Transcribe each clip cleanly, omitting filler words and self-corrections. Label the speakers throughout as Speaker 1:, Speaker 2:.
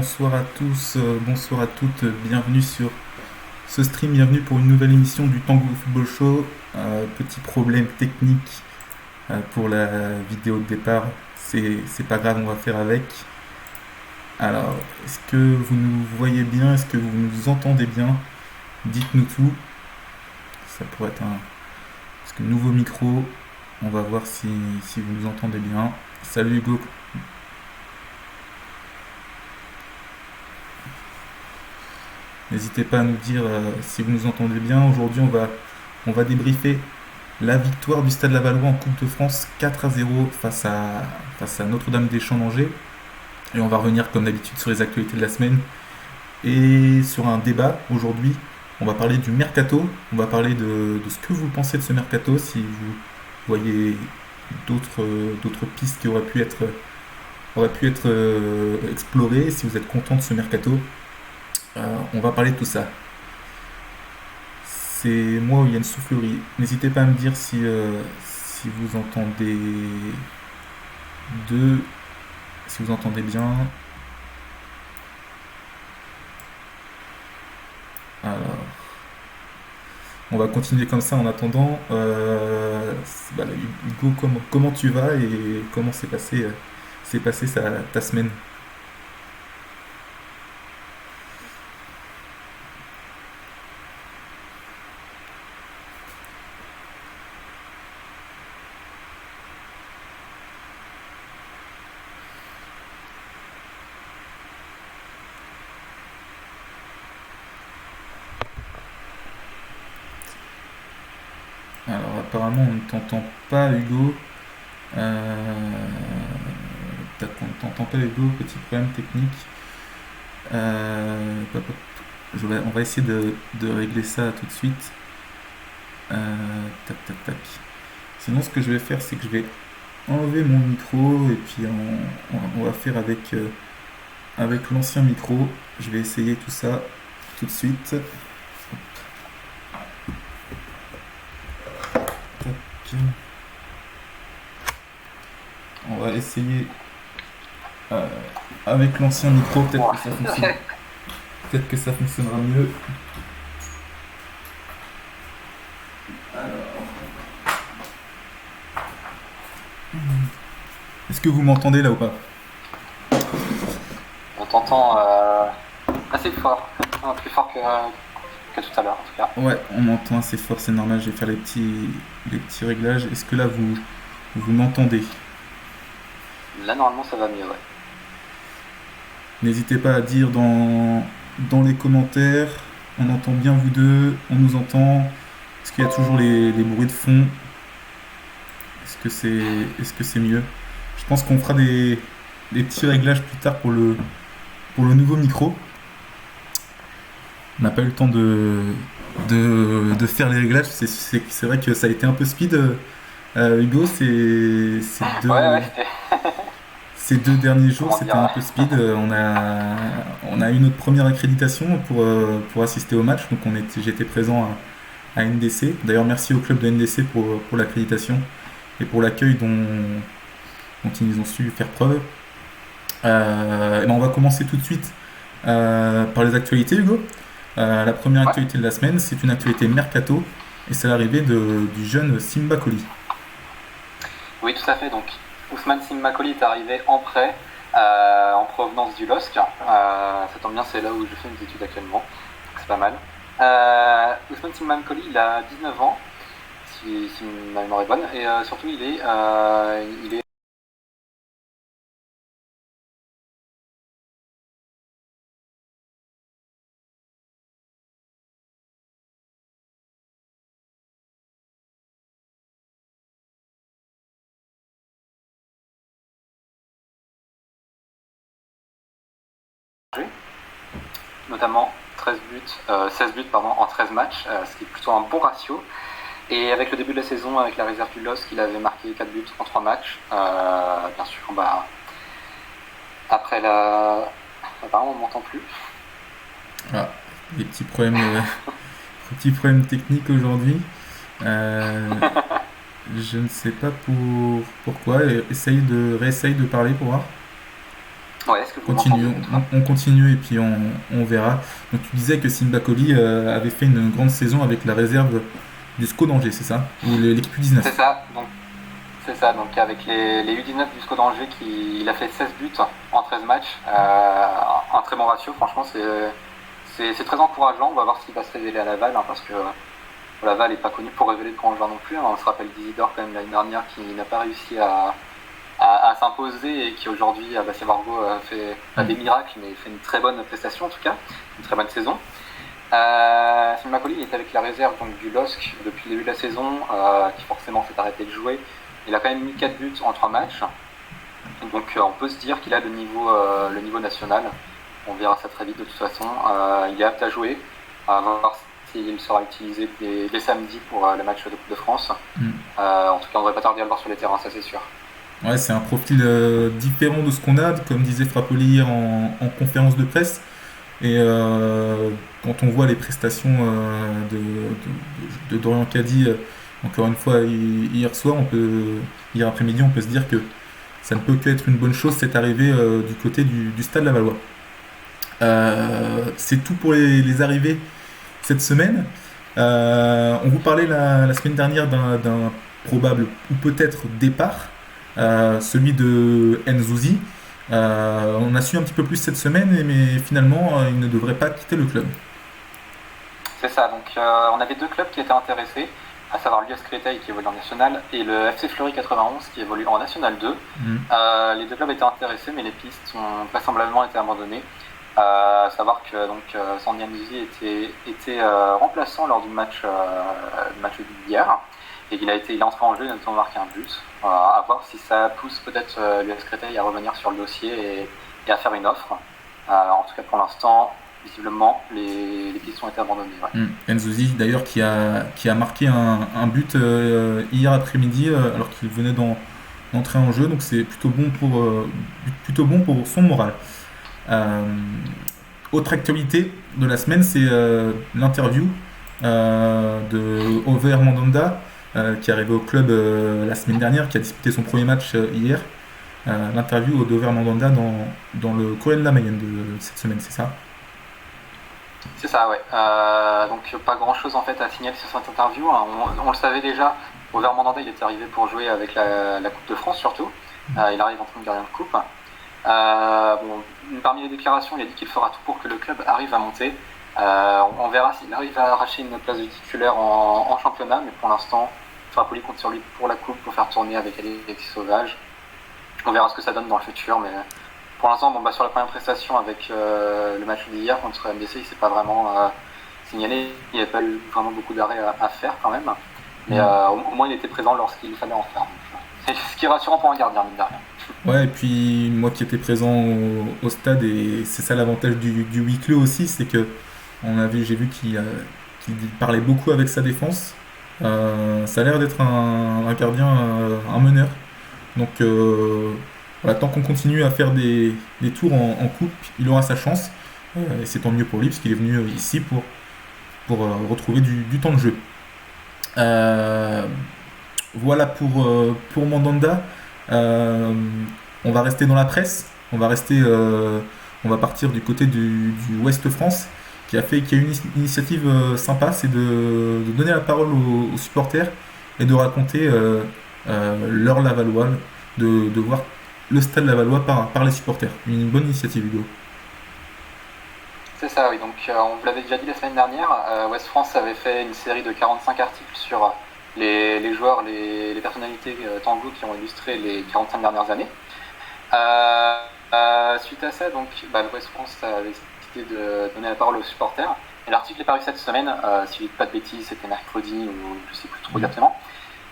Speaker 1: bonsoir à tous, bonsoir à toutes, bienvenue sur ce stream, bienvenue pour une nouvelle émission du Tango Football Show. Petit problème technique pour la vidéo de départ, c'est pas grave, on va faire avec. Alors, est-ce que vous nous voyez bien? Est-ce que vous nous entendez bien? Dites-nous tout. Ça pourrait être un. Parce que nouveau micro, on va voir si vous nous entendez bien. Salut Hugo. N'hésitez pas à nous dire si vous nous entendez bien. Aujourd'hui, on va débriefer la victoire du Stade Lavallois en Coupe de France 4-0 face à Notre-Dame-des-Champs d'Angers. Et on va revenir comme d'habitude sur les actualités de la semaine et sur un débat aujourd'hui. On va parler du mercato, on va parler de ce que vous pensez de ce mercato, si vous voyez d'autres pistes qui auraient pu être explorées, si vous êtes content de ce mercato. On va parler de tout ça. C'est moi ou Yann Soufflerie. N'hésitez pas à me dire si vous entendez deux, si vous entendez bien. Alors, on va continuer comme ça en attendant. Hugo, comment tu vas et comment s'est passé ta semaine? Alors, apparemment, on ne t'entend pas, Hugo. Euh, on ne t'entend pas, Hugo. Petit problème technique. Hop, hop. On va essayer de régler ça tout de suite. Tac, tac, tac. Sinon, ce que je vais faire, c'est que je vais enlever mon micro et puis on va faire avec l'ancien micro. Je vais essayer tout ça tout de suite. Tac. On va essayer euh, avec l'ancien micro. Peut-être que ça fonctionnera mieux. Est-ce que vous m'entendez là ou pas?
Speaker 2: On t'entend assez fort, plus fort que tout à l'heure en tout cas.
Speaker 1: Ouais, on m'entend assez fort, c'est normal. Je vais faire les petits réglages. Est-ce que là vous m'entendez?
Speaker 2: Là normalement ça va mieux, ouais.
Speaker 1: N'hésitez pas à dire dans les commentaires. On entend bien vous deux, on nous entend. Est-ce qu'il y a toujours les bruits de fond? Est-ce que c'est mieux? Je pense qu'on fera des petits réglages plus tard pour le nouveau micro. On n'a pas eu le temps de faire les réglages. C'est vrai que ça a été un peu speed. Hugo,
Speaker 2: Ouais,
Speaker 1: ces deux derniers jours,
Speaker 2: comment
Speaker 1: c'était un
Speaker 2: dire.
Speaker 1: peu speed. On a eu notre première accréditation pour assister au match. Donc j'étais présent à NDC. D'ailleurs, merci au club de NDC pour l'accréditation et pour l'accueil dont ils ont su faire preuve. Et ben, on va commencer tout de suite par les actualités, Hugo. La première
Speaker 2: Ouais,
Speaker 1: actualité de la semaine, c'est une actualité mercato et c'est l'arrivée du jeune Simba Koli.
Speaker 2: oui tout à fait. Donc Ousmane Simakoli est arrivé en prêt en provenance du LOSC. Ça tombe bien, c'est là où je fais mes études actuellement. Donc c'est pas mal. Ousmane Simakoli, il a 19 ans, si ma mémoire est bonne, et surtout il est notamment 16 buts pardon, en 13 matchs, ce qui est plutôt un bon ratio. Et avec le début de la saison, avec la réserve du LOSC, il avait marqué 4 buts en 3 matchs. Bien sûr, après la... Apparemment, on m'entend plus.
Speaker 1: Ah, des petits problèmes techniques aujourd'hui. Euh, je ne sais pas pourquoi. Réessaye de parler pour voir.
Speaker 2: Ouais, est-ce que
Speaker 1: On continue et puis on verra. Donc tu disais que Simba Colli avait fait une grande saison avec la réserve du SCO d'Angers, c'est ça? Ou l'équipe U19?
Speaker 2: C'est ça, donc avec les U19 du SCO d'Angers, il a fait 16 buts en 13 matchs, un très bon ratio, franchement c'est très encourageant. On va voir s'il va se révéler à Laval, parce que Laval n'est pas connu pour révéler de grands joueurs non plus. On se rappelle d'Isidore quand même l'année dernière qui n'a pas réussi à s'imposer et qui aujourd'hui à Bastia-Vargo fait pas des miracles mais fait une très bonne prestation en tout cas, une très bonne saison. Simba Colli est avec la réserve donc, du LOSC depuis le début de la saison, qui forcément s'est arrêté de jouer. Il a quand même mis 4 buts en 3 matchs, donc on peut se dire qu'il a le niveau national. On verra ça très vite de toute façon. Il est apte à jouer, à voir s'il sera utilisé dès samedi pour le match de Coupe de France. En tout cas on ne devrait pas tarder à le voir sur les terrains, ça c'est sûr.
Speaker 1: Ouais, c'est un profil différent de ce qu'on a, comme disait Frappoli hier en conférence de presse. Et quand on voit les prestations de Dorian Caddy, encore une fois hier après-midi, on peut se dire que ça ne peut qu'être une bonne chose cette arrivée du côté du Stade Lavallois. C'est tout pour les arrivées cette semaine. On vous parlait la semaine dernière d'un probable ou peut-être départ, celui de Nzouzi. On a su un petit peu plus cette semaine, mais finalement il ne devrait pas quitter le club.
Speaker 2: C'est ça, donc on avait 2 clubs qui étaient intéressés, à savoir l'US Créteil qui évolue en National et le FC Fleury 91 qui évolue en National 2. Les 2 clubs étaient intéressés, mais les pistes ont vraisemblablement été abandonnées. À savoir que donc Sandy Nzouzi était remplaçant lors du match d'hier. Et il est entré en jeu et a notamment marqué un but. À voir si ça pousse peut-être l'US Créteil à revenir sur le dossier et à faire une offre. En tout cas pour l'instant, visiblement, les pistes ont été abandonnées. Ouais.
Speaker 1: Nzouzi d'ailleurs qui a marqué un but hier après-midi alors qu'il venait d'entrer en jeu, donc c'est plutôt bon pour son moral. Autre actualité de la semaine, c'est l'interview de Over Mandanda, qui est arrivé au club la semaine dernière, qui a disputé son premier match hier. L'interview d'Over Mandanda dans le Courrier de la Mayenne de cette semaine, c'est ça?
Speaker 2: C'est ça, ouais. Donc pas grand chose en fait à signaler sur cette interview. On le savait déjà, Over Mandanda il était arrivé pour jouer avec la Coupe de France surtout. Il arrive en tant que gardien de coupe. Parmi les déclarations, il a dit qu'il fera tout pour que le club arrive à monter. On verra s'il arrive à arracher une place de titulaire en championnat, mais pour l'instant, Frappoli compte sur lui pour la coupe, pour faire tourner avec Alexis Sauvage. On verra ce que ça donne dans le futur, mais pour l'instant, sur la première prestation avec le match d'hier contre MDC, il ne s'est pas vraiment signalé. Il n'y avait pas eu vraiment beaucoup d'arrêts à faire quand même, mais au moins il était présent lorsqu'il fallait en faire. Donc, c'est ce qui est rassurant pour un gardien, mine de rien.
Speaker 1: Ouais, et puis moi qui étais présent au stade, et c'est ça l'avantage du huis clos aussi, c'est que j'ai vu qu'il parlait beaucoup avec sa défense. Ça a l'air d'être un gardien, un meneur. Donc voilà, tant qu'on continue à faire des tours en coupe, il aura sa chance. Et c'est tant mieux pour lui, parce qu'il est venu ici pour retrouver du temps de jeu. Voilà pour Mandanda. On va rester dans la presse. On va partir du côté du Ouest France, qui a eu une initiative sympa, c'est de donner la parole aux supporters et de raconter leur Lavallois, de voir le stade Lavallois par les supporters. Une bonne initiative, Hugo.
Speaker 2: C'est ça, oui. Donc on vous l'avait déjà dit la semaine dernière, Ouest France avait fait une série de 45 articles sur les joueurs, les personnalités tango qui ont illustré les 45 dernières années. Suite à ça, donc, l'Ouest France avait décidé de donner la parole aux supporters. Et l'article est paru cette semaine, si je ne dis pas de bêtises, c'était mercredi ou je ne sais plus trop exactement.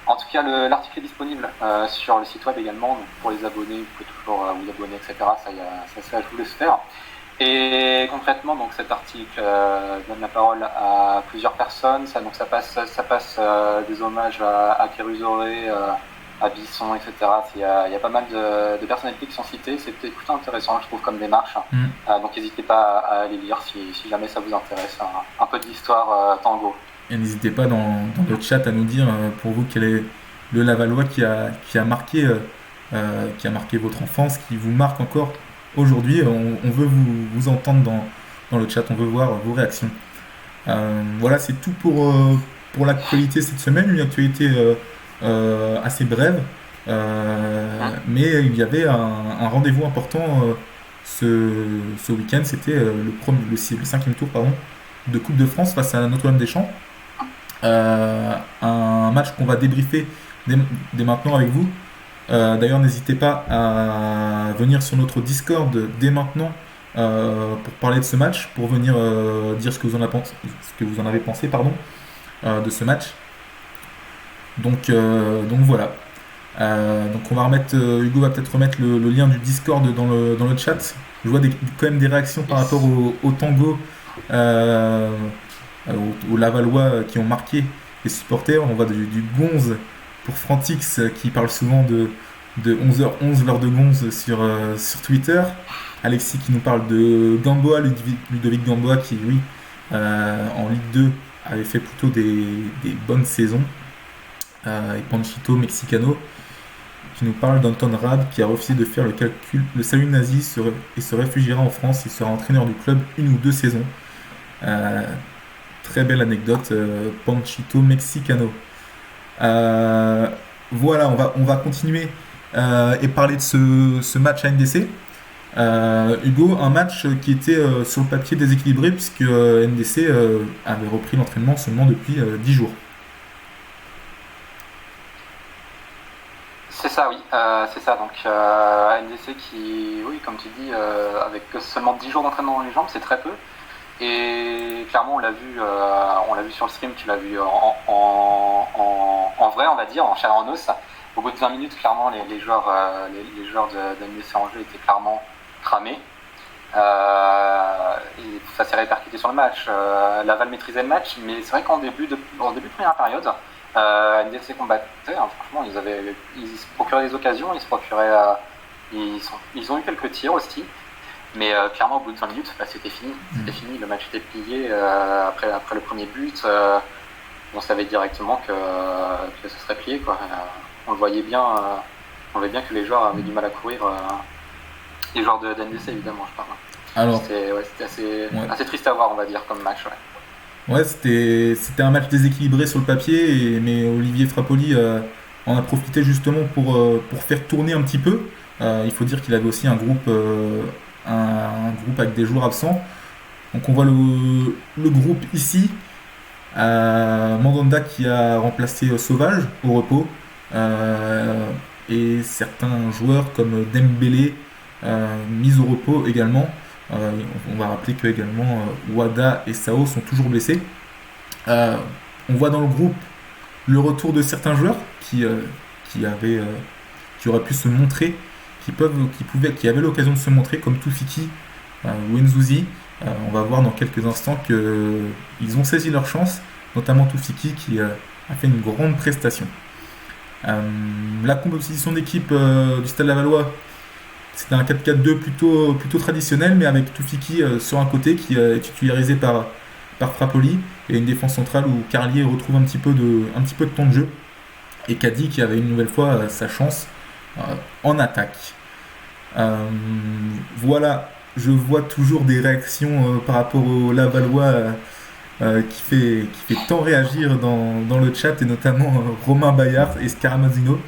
Speaker 2: En tout cas, l'article est disponible sur le site web également. Donc pour les abonnés, vous pouvez toujours vous abonner, etc. Ça c'est à vous de se faire. Et concrètement, donc cet article donne la parole à plusieurs personnes. Ça passe des hommages à Kérusoré, à Bisson, etc. Il y a pas mal de personnalités qui sont citées. C'est plutôt intéressant, je trouve, comme démarche. Donc n'hésitez pas à aller lire si jamais ça vous intéresse. Un peu d'histoire tango.
Speaker 1: Et n'hésitez pas dans le chat à nous dire pour vous quel est le Lavallois qui a marqué votre enfance, qui vous marque encore aujourd'hui. On veut vous entendre dans le chat, on veut voir vos réactions. Voilà, c'est tout pour l'actualité cette semaine, une actualité assez brève, mais il y avait un rendez-vous important ce week-end, c'était le 5e tour pardon, de Coupe de France face à Notre-Dame-des-Champs. Un match qu'on va débriefer dès maintenant avec vous. D'ailleurs, n'hésitez pas à venir sur notre Discord dès maintenant pour parler de ce match, pour venir dire ce que vous en avez pensé pardon, de ce match. Donc voilà. Donc on va remettre, Hugo va peut-être remettre le lien du Discord dans le chat. Je vois quand même des réactions par rapport au tango, aux Lavallois qui ont marqué les supporters. On voit du gonze pour Frantix qui parle souvent de 11h11 l'heure de gonze sur Twitter. Alexis qui nous parle de Gamboa, Ludovic Gamboa qui lui en Ligue 2 avait fait plutôt des bonnes saisons. Et Panchito Mexicano qui nous parle d'Anton Rad qui a refusé de faire le salut nazi et se réfugiera en France. Il sera entraîneur du club 1 ou 2 saisons. Très belle anecdote, Panchito Mexicano. Voilà, on va continuer et parler de ce match à NDC. Hugo, un match qui était sur le papier déséquilibré puisque NDC avait repris l'entraînement seulement depuis 10 jours.
Speaker 2: C'est ça, oui, c'est ça. Donc NDC qui, oui, comme tu dis, avec seulement 10 jours d'entraînement dans les jambes, c'est très peu. Et clairement, on l'a vu sur le stream, tu l'as vu en vrai, on va dire, en chair et en os. Au bout de 20 minutes, clairement, les joueurs de NDC en jeu étaient clairement cramés. Et ça s'est répercuté sur le match. Laval maîtrisait le match, mais c'est vrai qu'en début de première période, NDC combattait. Hein, franchement, ils se procuraient des occasions, ils ont eu quelques tirs aussi. Mais clairement, au bout de 20 minutes, c'était fini. C'était fini, le match était plié. Après le premier but, on savait directement que ce serait plié, quoi. On le voyait bien que les joueurs avaient du mal à courir. Les joueurs de NDC, évidemment, je parle.
Speaker 1: Alors,
Speaker 2: c'était assez triste à voir, on va dire, comme match.
Speaker 1: Ouais, c'était un match déséquilibré sur le papier, mais Olivier Frappoli en a profité justement pour faire tourner un petit peu. Il faut dire qu'il avait aussi un groupe avec des joueurs absents. Donc on voit le groupe ici. Mandanda qui a remplacé Sauvage au repos. Et certains joueurs comme Dembélé mis au repos également. On va rappeler que également Wada et Sao sont toujours blessés. On voit dans le groupe le retour de certains joueurs qui auraient pu se montrer, qui avaient l'occasion de se montrer, comme Toufiki ou Nzouzi. On va voir dans quelques instants qu'ils ont saisi leur chance, notamment Toufiki qui a fait une grande prestation. La composition d'équipe du Stade Lavallois, c'était un 4-4-2 plutôt traditionnel, mais avec Toufiki sur un côté qui est titularisé par Frappoli, et une défense centrale où Carlier retrouve un petit peu de temps de jeu, et Kadi qui avait une nouvelle fois sa chance en attaque. Voilà, je vois toujours des réactions par rapport au Lavallois qui fait tant réagir dans le chat, et notamment Romain Bayard et Scaramazino.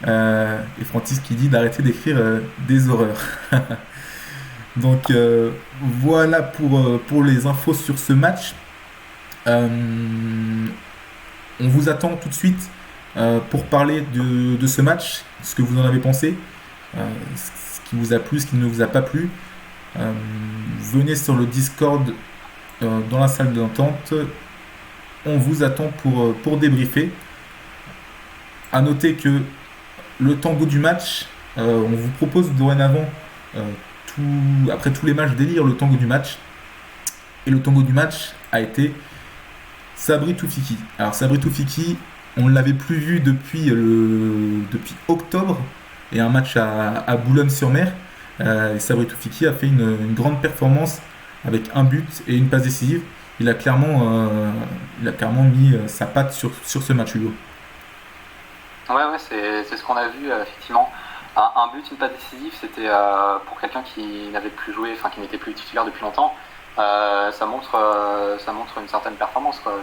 Speaker 1: Et Francis qui dit d'arrêter d'écrire des horreurs. Donc voilà pour les infos sur ce match. On vous attend tout de suite pour parler de ce match, ce que vous en avez pensé, ce qui vous a plu, ce qui ne vous a pas plu. Venez sur le Discord dans la salle d'entente. On vous attend pour débriefer. À noter que le tango du match, on vous propose dorénavant, après tous les matchs, d'élire le tango du match. Et le tango du match a été Sabri Toufiki. Alors Sabri Toufiki, on ne l'avait plus vu depuis octobre, et un match à Boulogne-sur-Mer. Et Sabri Toufiki a fait une grande performance avec un but et une passe décisive. Il a clairement mis sa patte sur ce match, Hugo.
Speaker 2: Ouais, c'est ce qu'on a vu, effectivement. Un but, une passe décisive, c'était pour quelqu'un qui n'avait plus joué, enfin qui n'était plus titulaire depuis longtemps. Ça montre une certaine performance, quoi.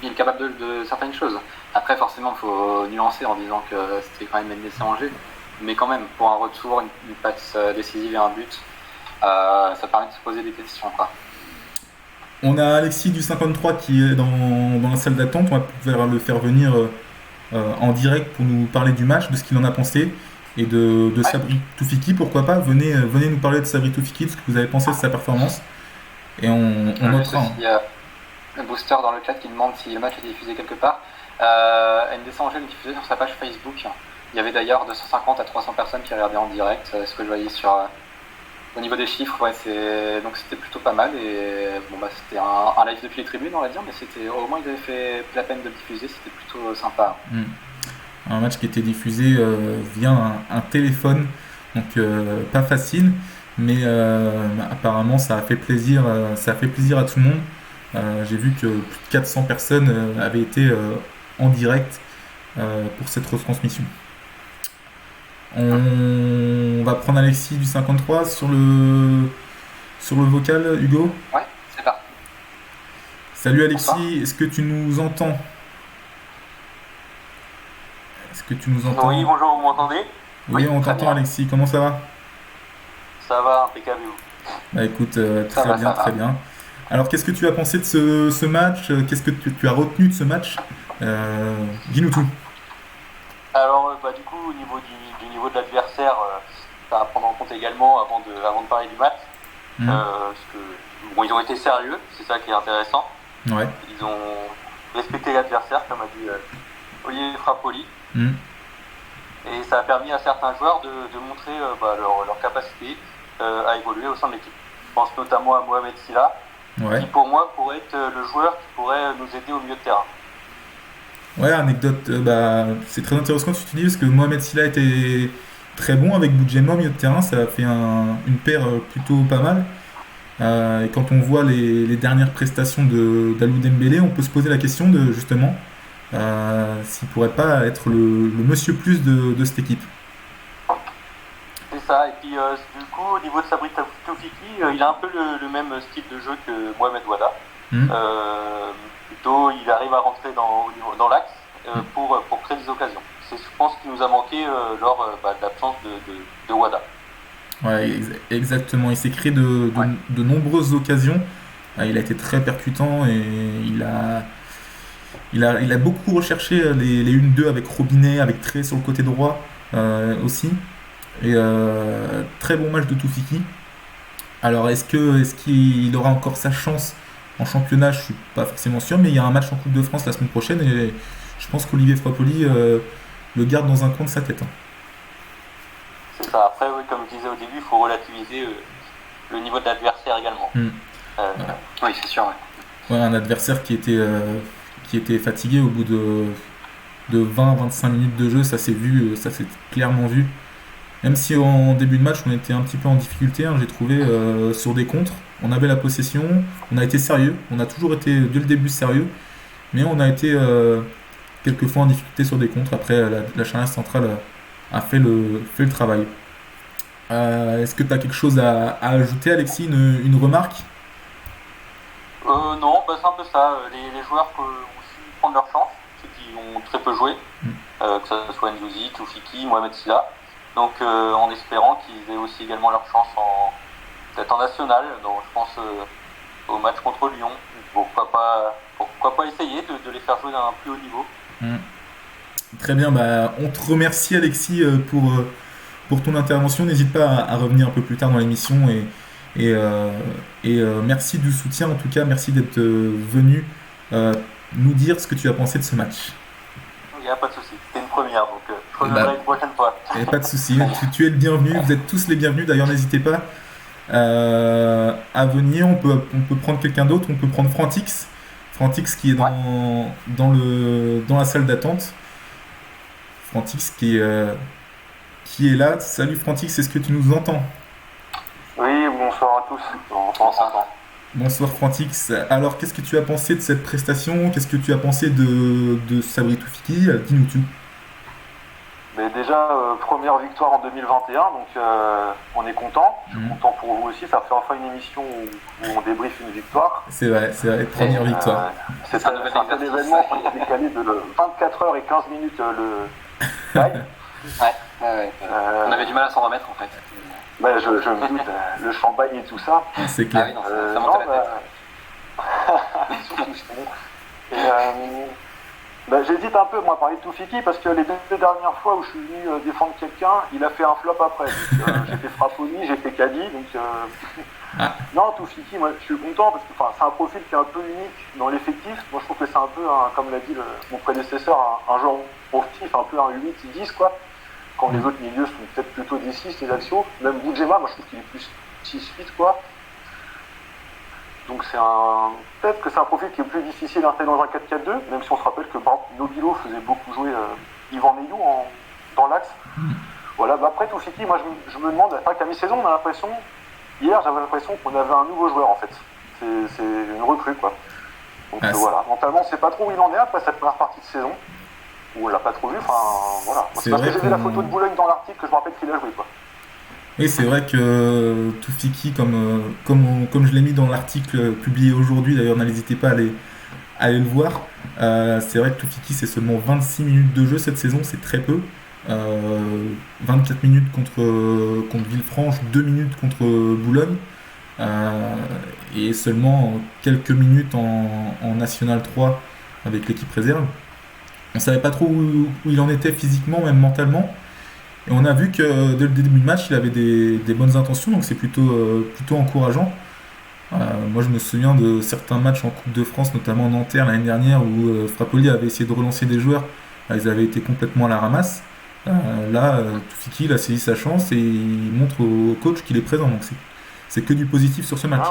Speaker 2: Il est capable de certaines choses. Après, forcément, il faut nuancer en disant que c'était quand même NDC Angers. Mais quand même, pour un retour, une passe décisive et un but, ça permet de se poser des questions, quoi.
Speaker 1: On a Alexis du 53 qui est dans la salle d'attente. On va pouvoir le faire venir en direct pour nous parler du match, de ce qu'il en a pensé et de Sabri Toufiki. Pourquoi pas, venez nous parler de Sabri Toufiki, de ce que vous avez pensé de sa performance. Et on notera.
Speaker 2: Il y a un booster dans le chat qui demande si le match est diffusé quelque part. NDC Angers le diffusait sur sa page Facebook. Il y avait d'ailleurs 250 à 300 personnes qui regardaient en direct, ce que je voyais au niveau des chiffres. Ouais, donc c'était plutôt pas mal. Et bon, c'était un live depuis les tribunes, on va dire, mais au moins ils avaient fait la peine de le diffuser, c'était plutôt sympa.
Speaker 1: Un match qui était diffusé via un téléphone, donc pas facile. Mais apparemment ça a fait plaisir à tout le monde. J'ai vu que plus de 400 personnes avaient été en direct pour cette retransmission. On va prendre Alexis du 53 sur le vocal, Hugo.
Speaker 2: Ouais, c'est parti.
Speaker 1: Salut Alexis, est-ce que tu nous entends?
Speaker 3: Oui, bonjour, vous m'entendez?
Speaker 1: Oui, on t'entend Alexis, comment ça va?
Speaker 3: Ça va, impeccable.
Speaker 1: Bah écoute, très bien. Alors qu'est-ce que tu as pensé de ce match? Qu'est-ce que tu as retenu de ce match? Dis-nous tout.
Speaker 3: Alors du coup au niveau du niveau de l'adversaire, ça à prendre en compte également avant de parler du match. Parce que ils ont été sérieux, c'est ça qui est intéressant.
Speaker 1: Ouais.
Speaker 3: Ils ont respecté l'adversaire, comme a dit Olivier Frappoli. Et ça a permis à certains joueurs de montrer leur capacité à évoluer au sein de l'équipe. Je pense notamment à Mohamed Silla, qui pour moi pourrait être le joueur qui pourrait nous aider au milieu de terrain.
Speaker 1: Ouais, anecdote, c'est très intéressant ce que tu dis, parce que Mohamed Silla était très bon avec Boudjema au milieu de terrain, ça a fait une paire plutôt pas mal. Et quand on voit les dernières prestations d'Alou Dembélé, on peut se poser la question de justement s'il pourrait pas être le monsieur plus de cette équipe.
Speaker 3: C'est ça, et puis du coup au niveau de Sabri Toufiki, il a un peu le même style de jeu que Mohamed Wada. Plutôt il arrive à rentrer dans l'axe pour créer des occasions. C'est je pense qu'il nous a manqué lors de l'absence de Wada.
Speaker 1: Ouais, exactement, il s'est créé de nombreuses occasions. Il a été très percutant et il a beaucoup recherché les 1-2 avec Robinet, avec Tré sur le côté droit aussi. Et très bon match de Toufiki. Alors est-ce qu'il aura encore sa chance en championnat? Je suis pas forcément sûr, mais il y a un match en Coupe de France la semaine prochaine et je pense qu'Olivier Frappoli le garde dans un coin de sa tête.
Speaker 3: C'est ça. Après, oui, comme je disais au début, il faut relativiser le niveau de l'adversaire également.
Speaker 2: Oui, c'est sûr.
Speaker 1: Ouais, un adversaire qui était fatigué au bout de 20-25 minutes de jeu, ça s'est clairement vu. Même si en début de match on était un petit peu en difficulté, j'ai trouvé sur des contres, on avait la possession, on a été sérieux, on a toujours été dès le début sérieux, mais on a été quelquefois en difficulté sur des contres. Après la charnière centrale a fait le travail. Est-ce que tu as quelque chose à ajouter, Alexis, une remarque?
Speaker 3: Non, c'est un peu ça. Les joueurs ont su prendre leur chance, ceux qui ont très peu joué, que ce soit Ndouzi, Toufiki, Mohamed Silla. Donc en espérant qu'ils aient aussi également leur chance peut-être en national. Donc je pense au match contre Lyon. Pourquoi pas essayer de les faire jouer d'un plus haut niveau.
Speaker 1: Très bien, on te remercie Alexis pour ton intervention. N'hésite pas à revenir un peu plus tard dans l'émission et merci du soutien en tout cas, merci d'être venu nous dire ce que tu as pensé de ce match.
Speaker 3: Il n'y a pas de souci, c'était une première, donc je reviendrai une prochaine fois.
Speaker 1: Pas de souci, tu es le bienvenu, vous êtes tous les bienvenus, d'ailleurs n'hésitez pas à venir, on peut prendre quelqu'un d'autre, on peut prendre Frantix qui est dans la salle d'attente. Frantix qui est là. Salut Frantix, est-ce que tu nous entends?
Speaker 3: Oui, bonsoir à tous.
Speaker 1: Bonsoir Frantix. Alors qu'est-ce que tu as pensé de cette prestation? Qu'est-ce que tu as pensé de Sabri Toufiki? Dis-nous tout.
Speaker 4: Mais déjà, première victoire en 2021, donc on est content. Je suis content pour vous aussi. Ça fait enfin une émission où on débriefe une victoire.
Speaker 1: C'est vrai, première victoire.
Speaker 4: C'est un événement qui est décalé de 24 heures et 15 minutes le live.
Speaker 2: Ouais. On avait du mal à s'en remettre en fait.
Speaker 4: Bah, je me doute, le champagne et tout ça.
Speaker 1: C'est clair.
Speaker 2: Ah oui, non, ça monte à la tête.
Speaker 4: Surtout ça. J'hésite un peu, moi, à parler de Toufiki, parce que les deux dernières fois où je suis venu défendre quelqu'un, il a fait un flop après. Donc, j'ai fait Frapponi, j'ai fait Caddy, donc... Non, Toufiki, moi, je suis content, parce que c'est un profil qui est un peu unique dans l'effectif. Moi, je trouve que c'est un peu, comme l'a dit mon prédécesseur, un joueur offensif, un peu un 8-10, quoi. Quand les autres milieux sont peut-être plutôt des 6, les axiaux. Même Boudjema, moi, je trouve qu'il est plus 6-8, quoi. Donc peut-être que c'est un profil qui est plus difficile d'intégrer dans un 4-4-2, même si on se rappelle que Nobilo faisait beaucoup jouer Yvan Neyou dans l'axe. Voilà, après Toufiki, moi je me demande, qu'à mi-saison, hier j'avais l'impression qu'on avait un nouveau joueur en fait. C'est une recrue quoi. Donc voilà, mentalement on sait pas trop où il en est après cette première partie de saison, où on l'a pas trop vu, voilà. C'est parce que j'ai vu la photo de Boulogne dans l'article que je me rappelle qu'il a joué quoi.
Speaker 1: Oui, c'est vrai que Toufiki, comme je l'ai mis dans l'article publié aujourd'hui, d'ailleurs n'hésitez pas à aller le voir, c'est vrai que Toufiki c'est seulement 26 minutes de jeu cette saison, c'est très peu. 24 minutes contre Villefranche, 2 minutes contre Boulogne, et seulement quelques minutes en National 3 avec l'équipe réserve. On savait pas trop où il en était physiquement, même mentalement. Et on a vu que dès le début de match, il avait des bonnes intentions, donc c'est plutôt encourageant. Moi, je me souviens de certains matchs en Coupe de France, notamment Nanterre l'année dernière, où Frappoli avait essayé de relancer des joueurs. Ils avaient été complètement à la ramasse. Là, Toufiki, il a saisi sa chance et il montre au coach qu'il est présent. Donc c'est que du positif sur ce match.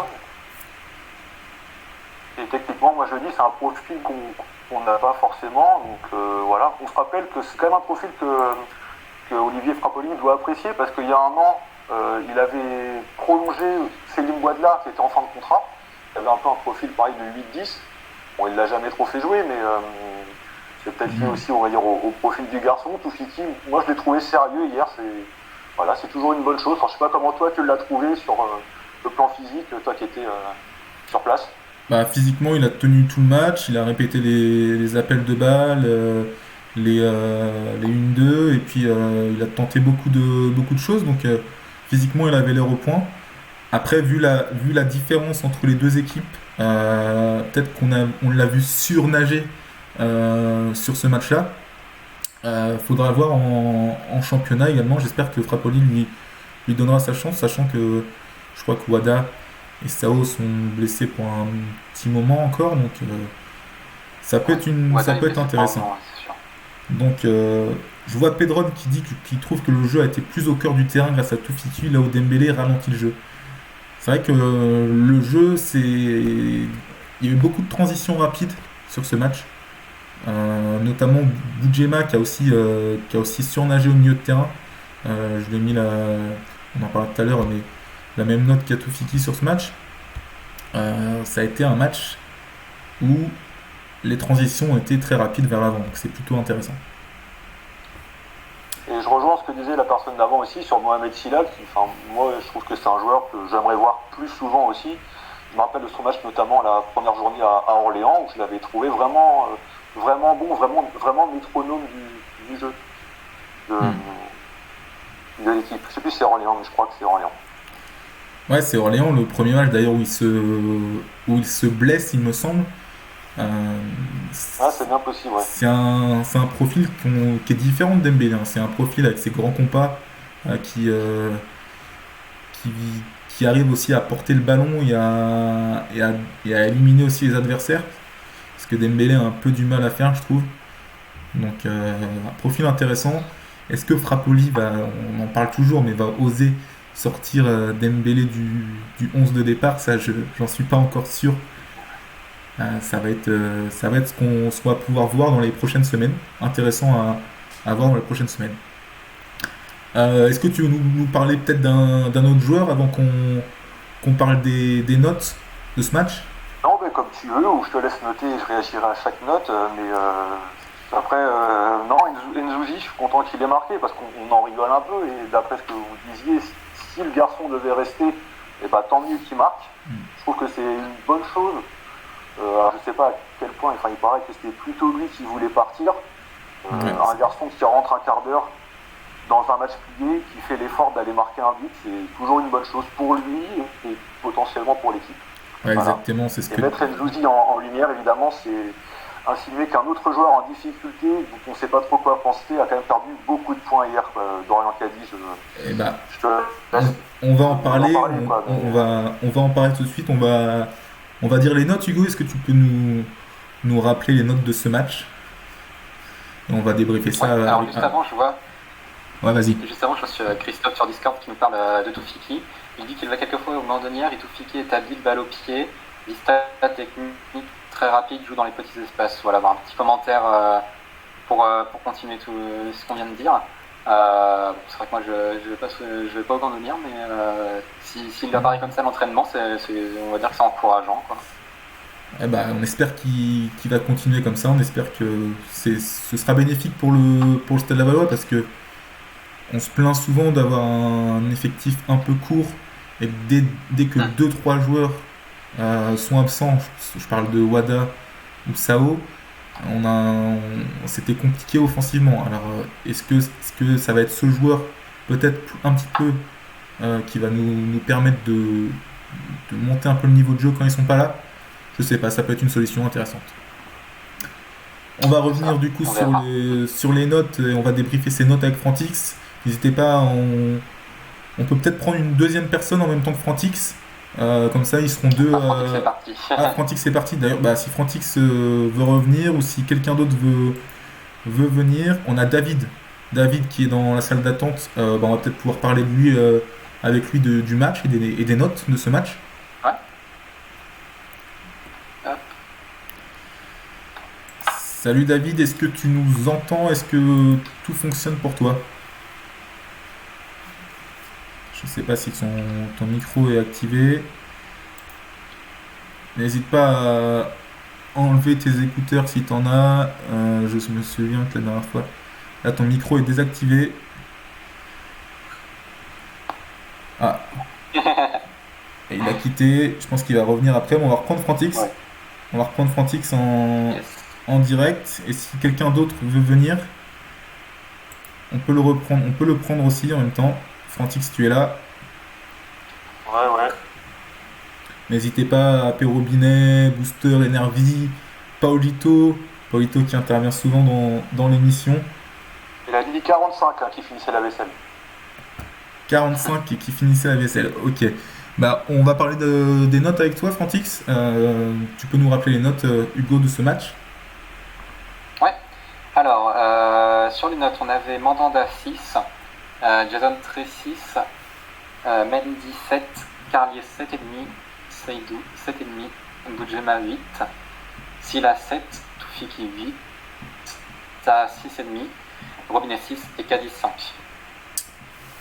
Speaker 4: Et techniquement, moi je dis, c'est un profil qu'on n'a pas forcément. Donc voilà, on se rappelle que c'est quand même un profil que Olivier Frappoli doit apprécier parce qu'il y a un an, il avait prolongé Céline Boisdelard qui était en fin de contrat. Il avait un peu un profil pareil de 8-10. Bon, il l'a jamais trop fait jouer, mais c'est peut-être lié aussi, on va dire, au profil du garçon. Toufiki, moi je l'ai trouvé sérieux hier. C'est toujours une bonne chose. Enfin, je sais pas comment toi tu l'as trouvé sur le plan physique, toi qui étais sur place.
Speaker 1: Physiquement, il a tenu tout le match. Il a répété les appels de balles. Les 1-2 et puis il a tenté beaucoup de choses, donc physiquement il avait l'air au point. Après, vu la différence entre les deux équipes, peut-être on l'a vu surnager sur ce match-là. Faudra voir en championnat également. J'espère que Frappoli lui donnera sa chance, sachant que je crois que Wada et Sao sont blessés pour un petit moment encore, donc ça peut être intéressant. Donc je vois Pedron qui dit qu'il trouve que le jeu a été plus au cœur du terrain grâce à Toufiki, là où Dembélé ralentit le jeu. C'est vrai que le jeu, il y a eu beaucoup de transitions rapides sur ce match, notamment Boudjema qui a aussi surnagé au milieu de terrain. Je l'ai mis on en parlait tout à l'heure, mais la même note qu'à Toufiki sur ce match. Ça a été un match où les transitions ont été très rapides vers l'avant, donc c'est plutôt intéressant.
Speaker 4: Et je rejoins ce que disait la personne d'avant aussi sur Mohamed Sylla, moi je trouve que c'est un joueur que j'aimerais voir plus souvent aussi. Je me rappelle de son match notamment la première journée à Orléans, où je l'avais trouvé vraiment bon, vraiment métronome du jeu de l'équipe. Je sais plus si c'est Orléans, mais je crois que c'est Orléans.
Speaker 1: Ouais, c'est Orléans, le premier match d'ailleurs où il se blesse, il me semble.
Speaker 4: C'est bien possible, ouais.
Speaker 1: C'est un profil qui est différent de Dembélé. C'est un profil avec ses grands compas qui arrive aussi à porter le ballon et à éliminer aussi les adversaires. Ce que Dembélé a un peu du mal à faire, je trouve. Donc un profil intéressant. Est-ce que Frappoli on en parle toujours, mais va oser sortir Dembélé du 11 de départ? Ça, j'en suis pas encore sûr. Ça va être ce qu'on va pouvoir voir dans les prochaines semaines. Intéressant à voir dans les prochaines semaines. Est-ce que tu veux nous parler peut-être d'un autre joueur avant qu'on parle des notes de ce match?
Speaker 4: Non, mais comme tu veux, ou je te laisse noter et je réagirai à chaque note. Mais Après, non, Nzouzi, je suis content qu'il ait marqué parce qu'on en rigole un peu. Et d'après ce que vous disiez, si le garçon devait rester, eh ben, tant mieux qu'il marque. Je trouve que c'est une bonne chose. Alors, je sais pas à quel point, il paraît que c'était plutôt lui qui voulait partir. Un garçon qui rentre un quart d'heure dans un match plié, qui fait l'effort d'aller marquer un but, c'est toujours une bonne chose pour lui et potentiellement pour l'équipe.
Speaker 1: Ouais, voilà. Exactement, c'est ce
Speaker 4: et mettre Nzouzi en lumière, évidemment, c'est insinuer qu'un autre joueur en difficulté, dont on ne sait pas trop quoi penser, a quand même perdu beaucoup de points hier. Dorian Kadi,
Speaker 1: on va en parler, on va en parler tout de suite. On va dire les notes. Hugo, est-ce que tu peux nous rappeler les notes de ce match? Et on va débriefer ça.
Speaker 2: Ouais, alors juste avant, je vois.
Speaker 1: Ouais, vas-y.
Speaker 2: Juste avant, je vois Christophe sur Discord qui nous parle de Toufiki. Il dit qu'il va quelquefois au Mandonnière et Toufiki est habile, balle au pied, vista technique très rapide, joue dans les petits espaces. Voilà, un petit commentaire pour continuer tout ce qu'on vient de dire. C'est vrai que moi je vais pas au Mandonnière, mais s'il apparaît comme ça à l'entraînement, on va dire que c'est encourageant, quoi.
Speaker 1: Eh ben, on espère qu'il va continuer comme ça. On espère que ce sera bénéfique pour le Stade Lavallois parce que on se plaint souvent d'avoir un effectif un peu court et dès que 2-3 joueurs sont absents, je parle de Wada ou Sao, c'était compliqué offensivement. Alors est-ce que ça va être ce joueur peut-être un petit peu qui va nous permettre de monter un peu le niveau de jeu quand ils sont pas là? Je sais pas, ça peut être une solution intéressante. On va revenir du coup sur les notes et on va débriefer ces notes avec Frantix. N'hésitez pas, on peut peut-être prendre une deuxième personne en même temps que Frantix. Comme ça, ils seront deux.
Speaker 2: Frantix c'est parti.
Speaker 1: Frantix c'est parti. D'ailleurs, si Frantix veut revenir ou si quelqu'un d'autre veut venir, on a David qui est dans la salle d'attente. On va peut-être pouvoir parler de lui avec lui du match et des notes de ce match.
Speaker 2: Ouais.
Speaker 1: Salut David, est-ce que tu nous entends? Est-ce que tout fonctionne pour toi? Je ne sais pas si ton micro est activé. N'hésite pas à enlever tes écouteurs si tu en as. Je me souviens que la dernière fois, là ton micro est désactivé. Ah. Et il a quitté. Je pense qu'il va revenir après. On va reprendre Frantix. Ouais. On va reprendre Frantix en direct. Et si quelqu'un d'autre veut venir, on peut le reprendre. On peut le prendre aussi en même temps. Frantix, tu es là.
Speaker 4: Ouais.
Speaker 1: N'hésitez pas à appeler Robinet, Booster, Enervi, Paolito qui intervient souvent dans l'émission.
Speaker 4: Il a dit 45 qui finissait la vaisselle.
Speaker 1: 45 et qui finissait la vaisselle, ok. On va parler des notes avec toi, Frantix. Tu peux nous rappeler les notes, Hugo, de ce match?
Speaker 2: Ouais. Alors, sur les notes, on avait Mandanda 6, Jason Trey 6, Mendy 7, Carlier 7,5, Seydou 7,5, Boudjema 8, Silla 7, Toufiki 8, Taha 6,5, Robinet 6 et Cadiz 5.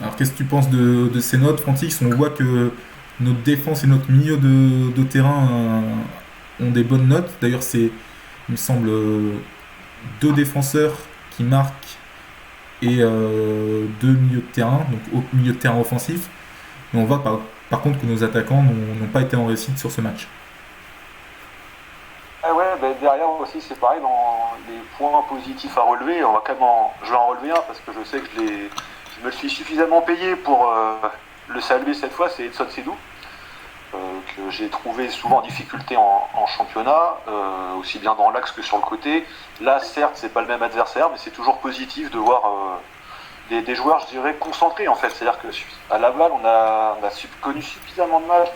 Speaker 1: Alors qu'est-ce que tu penses de ces notes, Frantix? On voit que notre défense et notre milieu de terrain ont des bonnes notes. D'ailleurs, c'est, il me semble, 2 défenseurs qui marquent et 2 milieux de terrain, donc au milieu de terrain offensif. Mais on voit par contre que nos attaquants n'ont pas été en réussite sur ce match.
Speaker 4: Derrière aussi c'est pareil, dans les points positifs à relever, je vais en relever un parce que je sais que je me le suis suffisamment payé pour le saluer cette fois, c'est Edson Seydou, que j'ai trouvé souvent en difficulté en championnat, aussi bien dans l'axe que sur le côté. Là certes c'est pas le même adversaire, mais c'est toujours positif de voir des joueurs, je dirais, concentrés en fait. C'est-à-dire qu'à Laval on a connu suffisamment de matchs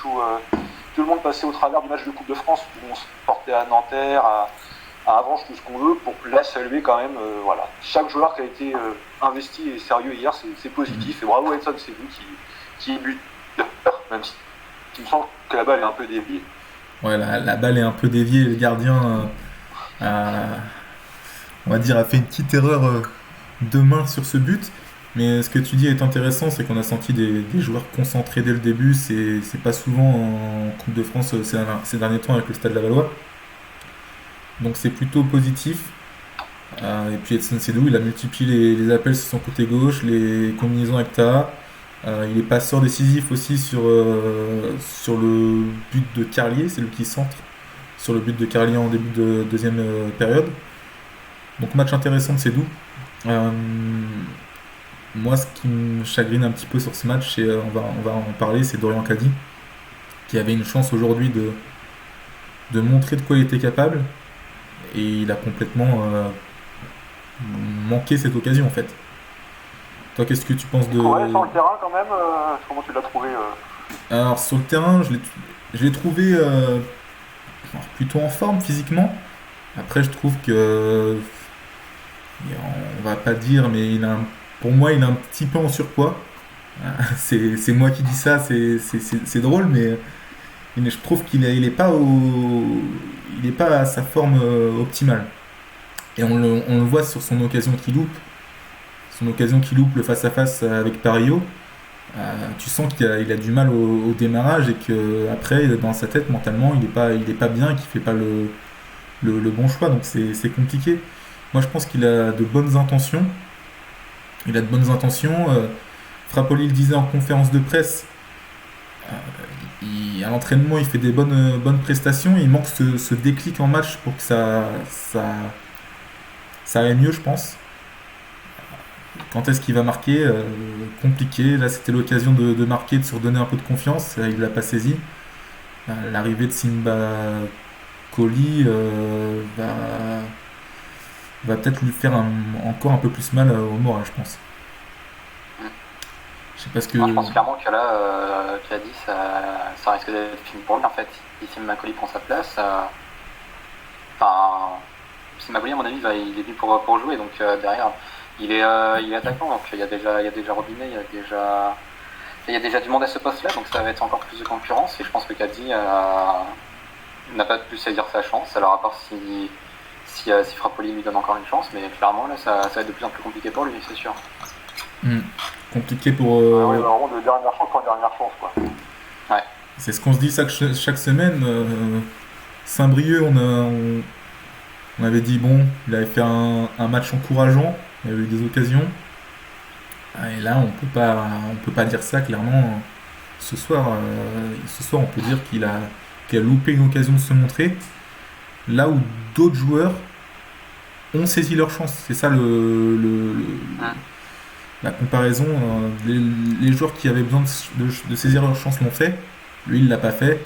Speaker 4: où tout le monde passait au travers du match de Coupe de France, où on se portait à Nanterre, à Avranches, tout ce qu'on veut, pour là saluer quand même, voilà. Chaque joueur qui a été investi et sérieux hier, c'est positif, et bravo Edson Seydou qui bute, même si il me semble que la balle est un peu déviée.
Speaker 1: Ouais, la balle est un peu déviée, le gardien on va dire a fait une petite erreur de main sur ce but. Mais ce que tu dis est intéressant, c'est qu'on a senti des joueurs concentrés dès le début. C'est pas souvent en Coupe de France ces derniers temps avec le Stade Lavallois. Donc c'est plutôt positif. Et puis Edson Sedou, il a multiplié les appels sur son côté gauche, les combinaisons avec Taha. Il est passeur décisif aussi sur le but de Carlier, c'est lui qui centre sur le but de Carlier en début de deuxième période. Donc match intéressant de Sedou. Moi, ce qui me chagrine un petit peu sur ce match, c'est, on va en parler, c'est Dorian Kadi, qui avait une chance aujourd'hui de montrer de quoi il était capable, et il a complètement manqué cette occasion en fait. Toi, qu'est-ce que tu penses de...
Speaker 4: Ouais, sur le terrain quand même, comment tu l'as trouvé
Speaker 1: Alors sur le terrain, je l'ai trouvé plutôt en forme physiquement. Après, je trouve que, on va pas dire, mais pour moi, il est un petit peu en surpoids. C'est moi qui dis ça, c'est drôle, mais je trouve qu'il est pas à sa forme optimale. Et on le voit sur son occasion qu'il loupe. Son occasion qu'il loupe, le face-à-face avec Parillo. Tu sens qu'il a du mal au démarrage, et qu'après, dans sa tête, mentalement, il est pas bien, et qu'il fait pas le bon choix. Donc c'est compliqué. Moi, je pense qu'il a de bonnes intentions. Frappoli le disait en conférence de presse. À l'entraînement, il fait des bonnes prestations. Il manque ce déclic en match pour que ça aille mieux, je pense. Quand est-ce qu'il va marquer? Compliqué. Là, c'était l'occasion de marquer, de se redonner un peu de confiance. Il ne l'a pas saisi. L'arrivée de Simba Koli va peut-être lui faire encore un peu plus mal au moral, je pense. Je sais pas ce que...
Speaker 2: Moi, je pense clairement que là, Kadi, ça risque d'être fini pour lui en fait. Si Simba Koli prend sa place, Simba Koli, à mon avis, il est venu pour jouer, donc derrière, il est attaquant, donc il y a déjà Robinet, il y a déjà du monde à ce poste-là, donc ça va être encore plus de concurrence, et je pense que Kadi n'a pas pu saisir sa chance, alors à part si Frappoli lui donne encore une chance, mais clairement là ça va être de plus en plus compliqué pour lui, c'est sûr.
Speaker 1: Compliqué pour...
Speaker 4: Oui, vraiment de dernière chance en dernière chance, quoi.
Speaker 2: Ouais.
Speaker 1: C'est ce qu'on se dit chaque semaine. Saint-Brieuc, on avait dit, bon, il avait fait un match encourageant, il y avait eu des occasions. Et là, on peut pas dire ça clairement. Ce soir, on peut dire qu'il a loupé une occasion de se montrer. Là où d'autres joueurs ont saisi leur chance. C'est ça la comparaison. Les joueurs qui avaient besoin de saisir leur chance l'ont fait. Lui, il l'a pas fait.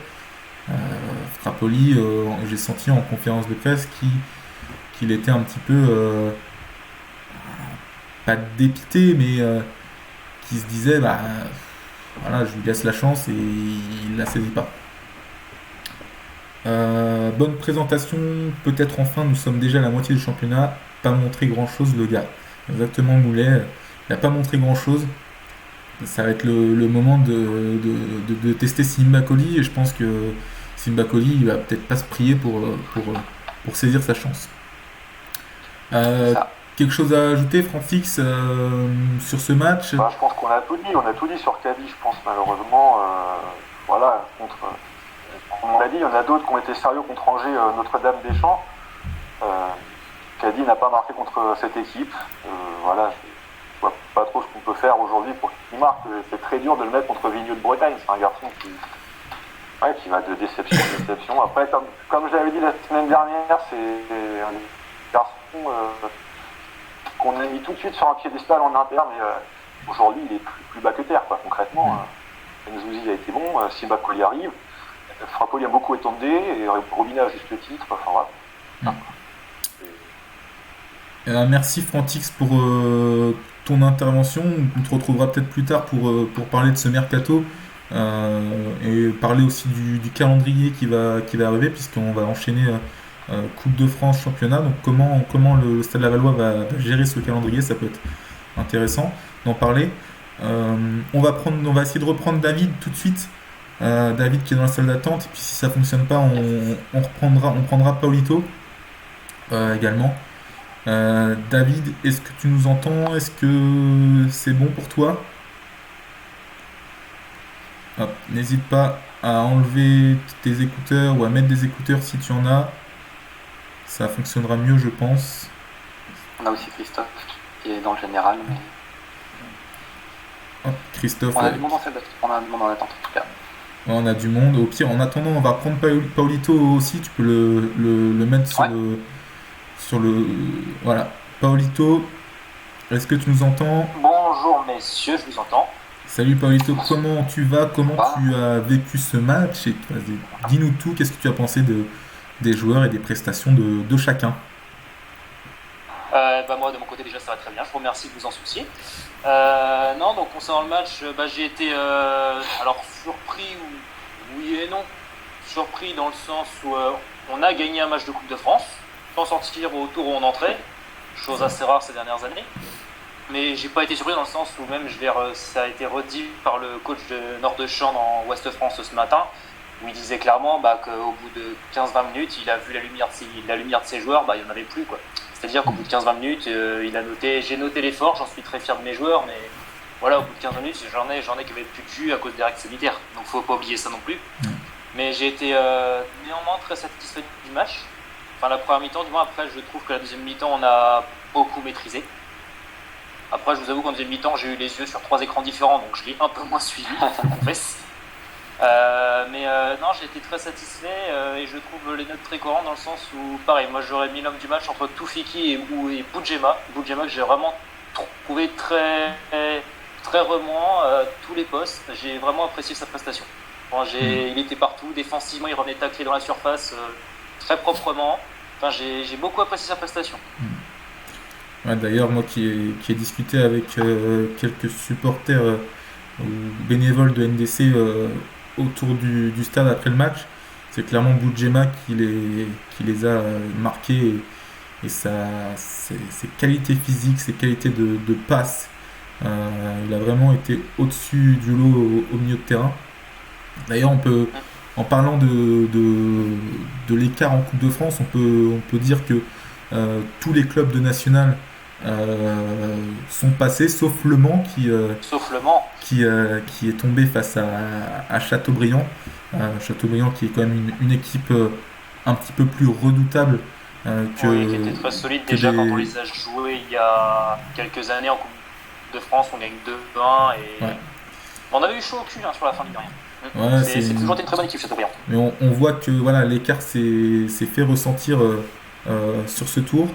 Speaker 1: Frappoli, j'ai senti en conférence de presse qu'il était un petit peu pas dépité, mais qui se disait voilà, je lui laisse la chance, et il la saisit pas. Bonne présentation, peut-être enfin, nous sommes déjà à la moitié du championnat, pas montré grand chose le gars. Exactement, Moulet, il n'a pas montré grand chose. Ça va être le moment de tester Simba Koli, et je pense que Simba Koli, il va peut-être pas se prier pour saisir sa chance. Quelque chose à ajouter, Francis, sur ce match?
Speaker 4: Je pense qu'on a tout dit sur Kadi, je pense, malheureusement. Voilà, comme on l'a dit, il y en a d'autres qui ont été sérieux contre Angers, Notre-Dame-des-Champs. Kadi n'a pas marqué contre cette équipe. Voilà, je vois pas trop ce qu'on peut faire aujourd'hui pour qu'il marque. C'est très dur de le mettre contre Vigneux de Bretagne. C'est un garçon qui va de déception en déception. Après, comme je l'avais dit la semaine dernière, c'est un garçon qu'on a mis tout de suite sur un piédestal en interne, mais aujourd'hui il est plus bas que terre, quoi, concrètement. Nzouzi a été bon, Simba Koli arrive, Frappoli a beaucoup étendé, et Robinet à juste titre, enfin voilà.
Speaker 1: Merci Frantix pour ton intervention. On te retrouvera peut-être plus tard pour parler de ce mercato, et parler aussi du calendrier qui va arriver, puisqu'on va enchaîner Coupe de France, championnat. Donc comment le Stade Lavallois va gérer ce calendrier, ça peut être intéressant d'en parler. On va essayer de reprendre David tout de suite. David qui est dans la salle d'attente, et puis si ça fonctionne pas, on prendra Paulito également. David, est-ce que tu nous entends? Est-ce que c'est bon pour toi? N'hésite pas à enlever tes écouteurs ou à mettre des écouteurs si tu en as. Ça fonctionnera mieux, je pense.
Speaker 2: On a aussi Christophe qui est dans le général. Mais...
Speaker 1: Christophe.
Speaker 2: On a du monde en salle d'attente. On a du monde en attente en tout cas.
Speaker 1: On a du monde. Au pire, en attendant, on va prendre Paolito aussi. Tu peux le mettre sur le. Voilà. Paolito, est-ce que tu nous entends?
Speaker 3: Bonjour messieurs, je vous entends.
Speaker 1: Salut Paolito, comment tu vas? Comment tu as vécu ce match? Et dis-nous tout, qu'est-ce que tu as pensé des joueurs et des prestations de chacun?
Speaker 3: Moi de mon côté déjà ça va très bien, je vous remercie de vous en soucier. Non, donc concernant le match, j'ai été alors surpris, oui et non. Surpris dans le sens où on a gagné un match de Coupe de France sans sortir au tour où on entrait, chose assez rare ces dernières années. Mais j'ai pas été surpris dans le sens où même ça a été redit par le coach de Nord-de-Champ dans Ouest France ce matin, où il disait clairement qu'au bout de 15-20 minutes, il a vu la lumière de ses joueurs, il n'y en avait plus, quoi. C'est-à-dire qu'au bout de 15-20 minutes, j'ai noté l'effort, j'en suis très fier de mes joueurs, mais voilà, au bout de 15 minutes, j'en ai qui avaient plus de jus à cause des règles sanitaires, donc faut pas oublier ça non plus. Mais j'ai été néanmoins très satisfait du match. Enfin, la première mi-temps, du moins, après, je trouve que la deuxième mi-temps, on a beaucoup maîtrisé. Après, je vous avoue qu'en deuxième mi-temps, j'ai eu les yeux sur 3 écrans différents, donc je l'ai un peu moins suivi, je confesse. Non, j'ai été très satisfait et je trouve les notes très cohérentes dans le sens où, pareil, moi j'aurais mis l'homme du match entre Toufiki et Boudjema. Boudjema que j'ai vraiment trouvé très, très remuant tous les postes. J'ai vraiment apprécié sa prestation. Il était partout, défensivement, il revenait tacler dans la surface très proprement. Enfin, j'ai beaucoup apprécié sa prestation.
Speaker 1: Ouais, d'ailleurs, moi qui ai discuté avec quelques supporters ou bénévoles de NDC autour du stade après le match, c'est clairement Boudjema qui les a marqués et ses qualités physiques, ses qualités de passe. Il a vraiment été au-dessus du lot au milieu de terrain. D'ailleurs, en parlant de l'écart en Coupe de France, on peut dire que tous les clubs de National sont passés, sauf Le Mans qui est tombé face à Châteaubriand. Châteaubriand qui est quand même une équipe un petit peu plus redoutable
Speaker 3: qui était très solide déjà quand on les a joués il y a quelques années en Coupe de France. On gagne 2-1 et on avait eu chaud au cul sur la fin du rien.
Speaker 1: Ouais,
Speaker 3: c'est toujours été une très bonne équipe Châteaubriand.
Speaker 1: Mais on voit que l'écart s'est fait ressentir sur ce tour.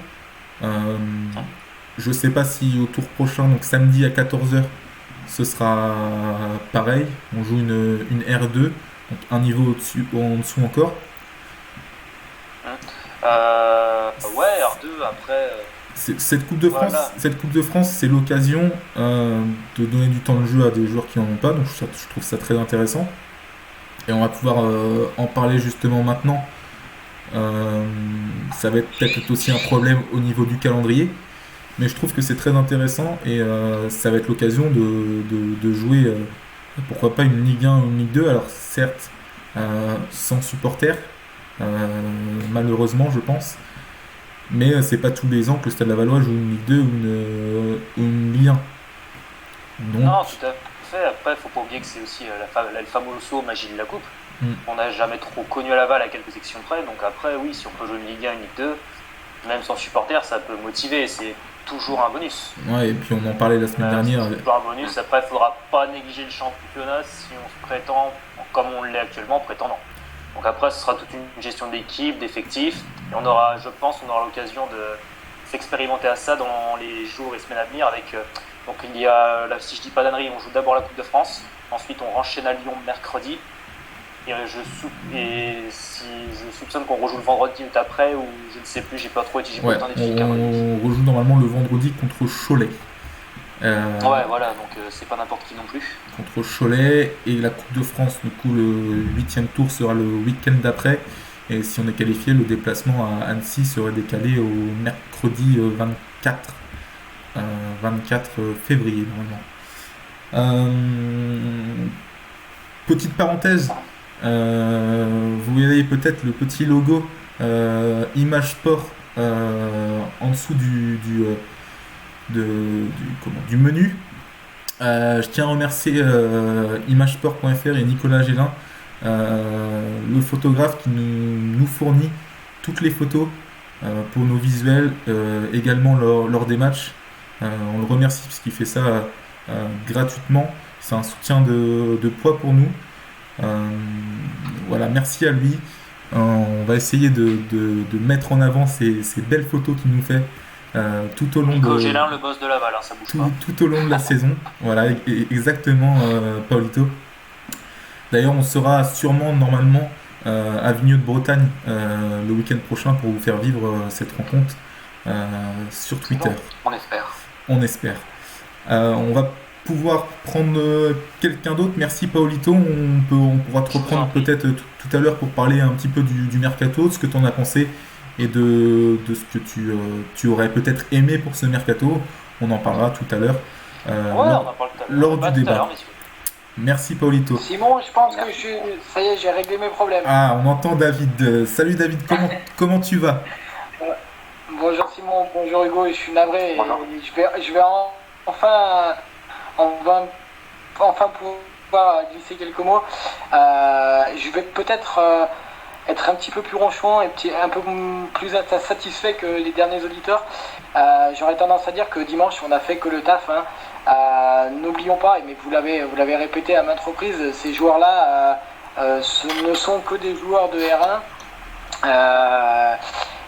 Speaker 1: Je sais pas si au tour prochain, donc samedi à 14h, ce sera pareil. On joue une R2, donc un niveau au-dessus ou en dessous encore.
Speaker 3: R2 après.
Speaker 1: Cette Coupe de France, c'est l'occasion de donner du temps de jeu à des joueurs qui n'en ont pas, donc je trouve ça très intéressant. Et on va pouvoir en parler justement maintenant. Ça va être peut-être aussi un problème au niveau du calendrier, mais je trouve que c'est très intéressant et ça va être l'occasion de jouer, pourquoi pas une Ligue 1 ou une Ligue 2, alors certes sans supporters, malheureusement je pense, mais c'est pas tous les ans que le Stade Lavallois joue une Ligue 2 ou une Ligue 1. Donc...
Speaker 3: Non, tout à fait. Après, faut pas oublier que c'est aussi le famoso magie de la coupe. On n'a jamais trop connu à Laval à quelques sections près, donc après oui, si on peut jouer une Ligue 1, une Ligue 2, même sans supporters, ça peut motiver, c'est toujours un bonus.
Speaker 1: Ouais, et puis on en parlait la semaine dernière.
Speaker 3: C'est toujours un bonus, après il faudra pas négliger le championnat si on se prétend, comme on l'est actuellement, prétendant. Donc après ce sera toute une gestion d'équipe, d'effectifs, et on aura l'occasion de s'expérimenter à ça dans les jours et semaines à venir avec... donc il y a, là, si je dis pas d'ânerie, on joue d'abord la Coupe de France, ensuite on enchaîne à Lyon mercredi, et si je soupçonne qu'on rejoue le vendredi ou après, ou je ne sais plus, j'ai pas trop étudié le temps d'étudier.
Speaker 1: On rejoue normalement le vendredi contre Cholet.
Speaker 3: Ouais, voilà, donc c'est pas n'importe qui non plus.
Speaker 1: Contre Cholet, et la Coupe de France, du coup, le 8e tour sera le week-end d'après. Et si on est qualifié, le déplacement à Annecy serait décalé au mercredi 24 février, normalement. Petite parenthèse, vous voyez peut-être le petit logo Image Sport en dessous du menu. Je tiens à remercier imagesport.fr et Nicolas Gélin, le photographe qui nous fournit toutes les photos pour nos visuels, également lors des matchs. On le remercie parce qu'il fait ça gratuitement. C'est un soutien de poids pour nous. Voilà, merci à lui. On va essayer de mettre en avant ces belles photos qu'il nous fait tout au long
Speaker 5: Nico Gélin, le boss de Laval, ça bouge pas.
Speaker 1: Tout au long de la saison. Voilà, exactement, Paolito. D'ailleurs, on sera sûrement, normalement, à Vigneux de Bretagne le week-end prochain pour vous faire vivre cette rencontre sur Twitter.
Speaker 2: On espère.
Speaker 1: On espère. On va pouvoir prendre quelqu'un d'autre. Merci Paolito. On pourra te reprendre peut-être tout à l'heure pour parler un petit peu du mercato, de ce que tu en as pensé et de ce que tu aurais peut-être aimé pour ce mercato. On en parlera tout à l'heure lors du débat. Merci Paolito.
Speaker 6: Simon, je pense que ça y est, j'ai réglé mes problèmes.
Speaker 1: Ah, on entend David. Salut David, comment tu vas?
Speaker 6: Bonjour Simon, bonjour Hugo, je suis navré. Je vais enfin pouvoir glisser quelques mots. Je vais peut-être être un petit peu plus ronchon et un peu plus satisfait que les derniers auditeurs. J'aurais tendance à dire que dimanche on a fait que le taf. N'oublions pas, mais vous l'avez répété à maintes reprises, ces joueurs-là ce ne sont que des joueurs de R1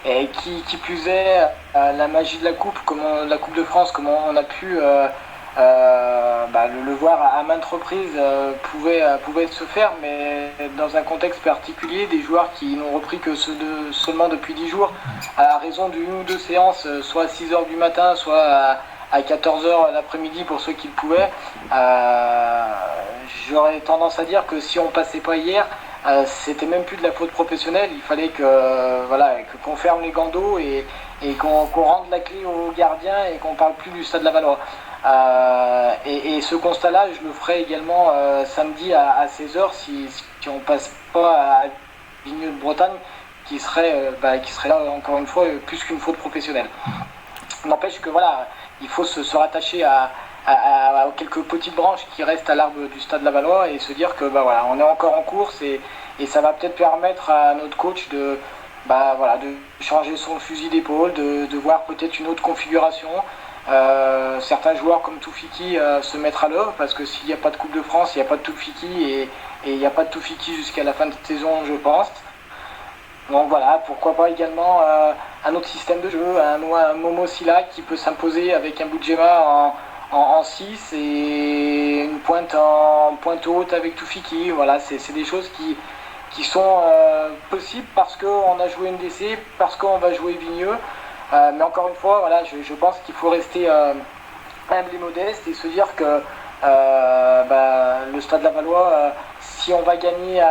Speaker 6: et qui plus est, la magie de la Coupe, la Coupe de France, comment on a pu le voir à maintes reprises pouvait se faire, mais dans un contexte particulier, des joueurs qui n'ont repris que seulement depuis 10 jours, à raison d'une ou deux séances, soit à 6h du matin, soit à 14h l'après-midi pour ceux qui le pouvaient. J'aurais tendance à dire que si on passait pas hier, c'était même plus de la faute professionnelle. Il fallait qu'on ferme les gants d'eau et qu'on rende la clé aux gardiens et qu'on parle plus du Stade Lavallois. Et ce constat-là, je le ferai également samedi à 16h si on passe pas à Vigneux de Bretagne, qui serait là encore une fois plus qu'une faute professionnelle. N'empêche que voilà, il faut se rattacher à quelques petites branches qui restent à l'arbre du Stade Lavallois et se dire que on est encore en course et ça va peut-être permettre à notre coach de changer son fusil d'épaule, de voir peut-être une autre configuration. Certains joueurs comme Toufiki se mettre à l'œuvre, parce que s'il n'y a pas de Coupe de France, il n'y a pas de Toufiki et il n'y a pas de Toufiki jusqu'à la fin de saison, je pense. Donc voilà, pourquoi pas également un autre système de jeu, un Momo Silla qui peut s'imposer avec un Boudjema en 6 et une pointe haute avec Toufiki. Voilà, c'est des choses qui sont possibles parce qu'on a joué NDC, parce qu'on va jouer Vigneux. Mais encore une fois, voilà, je pense qu'il faut rester humble et modeste et se dire que le Stade Lavallois, si on va gagner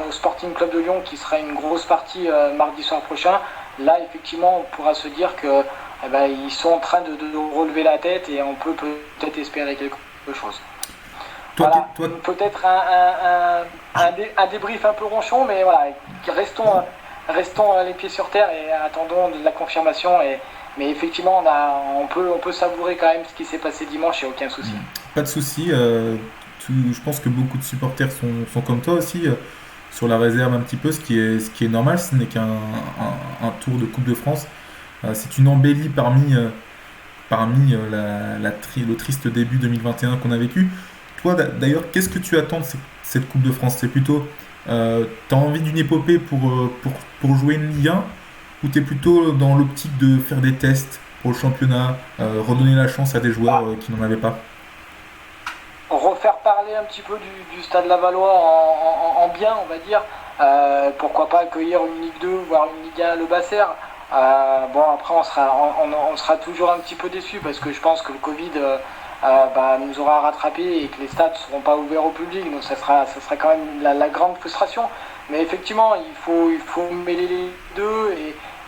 Speaker 6: au Sporting Club de Lyon, qui sera une grosse partie mardi soir prochain, là effectivement on pourra se dire que ils sont en train de relever la tête et on peut peut-être espérer quelque chose. Voilà, peut-être un débrief un peu ronchon, mais voilà, restons les pieds sur terre et attendons de la confirmation. Mais effectivement, on peut savourer quand même ce qui s'est passé dimanche, il n'y a aucun souci.
Speaker 1: Pas de souci. Je pense que beaucoup de supporters sont comme toi aussi, sur la réserve un petit peu, ce qui est normal. Ce n'est qu'un tour de Coupe de France. C'est une embellie parmi le triste début 2021 qu'on a vécu. Toi, d'ailleurs, qu'est-ce que tu attends de cette Coupe de France? C'est plutôt, t'as envie d'une épopée pour jouer une Ligue 1, ou t'es plutôt dans l'optique de faire des tests pour le championnat, redonner la chance à des joueurs qui n'en avaient pas?
Speaker 6: Refaire parler un petit peu du Stade Lavallois en bien, on va dire. Pourquoi pas accueillir une Ligue 2, voire une Ligue 1 Le Basser. Après on sera toujours un petit peu déçus parce que je pense que le Covid nous aura rattrapé et que les stades ne seront pas ouverts au public, donc ça sera quand même la grande frustration. Mais effectivement, il faut mêler les deux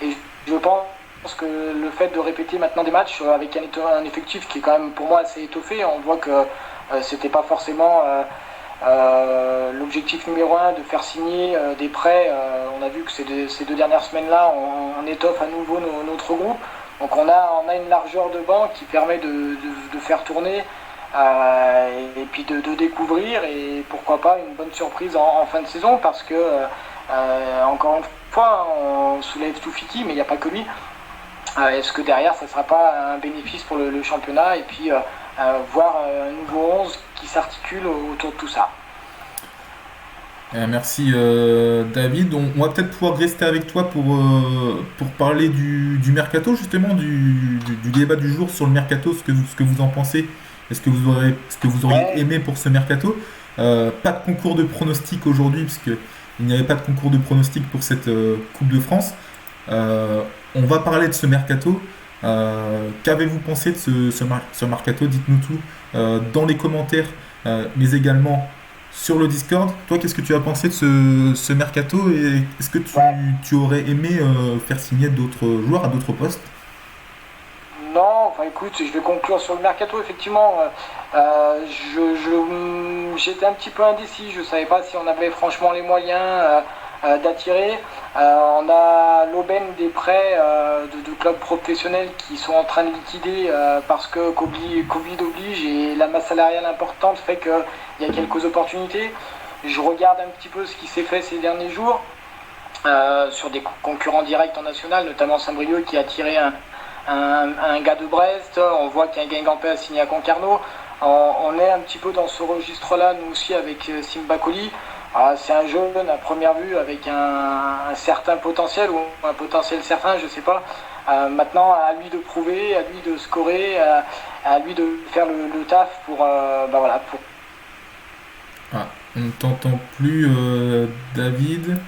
Speaker 6: et je pense que le fait de répéter maintenant des matchs avec un effectif qui est quand même pour moi assez étoffé, on voit que c'était pas forcément l'objectif numéro 1 de faire signer des prêts. On a vu que ces 2 dernières semaines-là, on étoffe à nouveau notre groupe. Donc on a une largeur de banc qui permet de faire tourner et puis de découvrir et pourquoi pas une bonne surprise en fin de saison parce que encore une fois, on soulève Toufiki, mais il n'y a pas que lui. Est-ce que derrière, ça ne sera pas un bénéfice pour le championnat et puis voir un nouveau 11 qui s'articule autour de tout ça?
Speaker 1: Merci David. On va peut-être pouvoir rester avec toi pour parler du mercato, justement, du débat du jour sur le mercato, ce que vous en pensez, et ce que vous auriez aimé pour ce mercato. Pas de concours de pronostics aujourd'hui, puisqu'il n'y avait pas de concours de pronostics pour cette Coupe de France. On va parler de ce mercato. Qu'avez-vous pensé de ce mercato? Dites-nous tout dans les commentaires, mais également sur le Discord. Toi, qu'est-ce que tu as pensé de ce mercato, et est-ce que tu aurais aimé faire signer d'autres joueurs à d'autres postes?
Speaker 6: Non, enfin écoute, je vais conclure sur le mercato. Effectivement, j'étais un petit peu indécis. Je ne savais pas si on avait franchement les moyens d'attirer. On a l'aubaine des prêts de clubs professionnels qui sont en train de liquider parce que Covid oblige, et la masse salariale importante fait qu'il y a quelques opportunités. Je regarde un petit peu ce qui s'est fait ces derniers jours sur des concurrents directs en national, notamment Saint-Brieuc qui a attiré un gars de Brest. On voit qu'un Guingampé a signé à Concarneau. On est un petit peu dans ce registre-là, nous aussi, avec Simba Koli. C'est un jeune à première vue avec un certain potentiel, ou un potentiel certain, je ne sais pas. Maintenant, à lui de prouver, à lui de scorer, à lui de faire le taf pour... pour...
Speaker 1: On ne t'entend plus, David.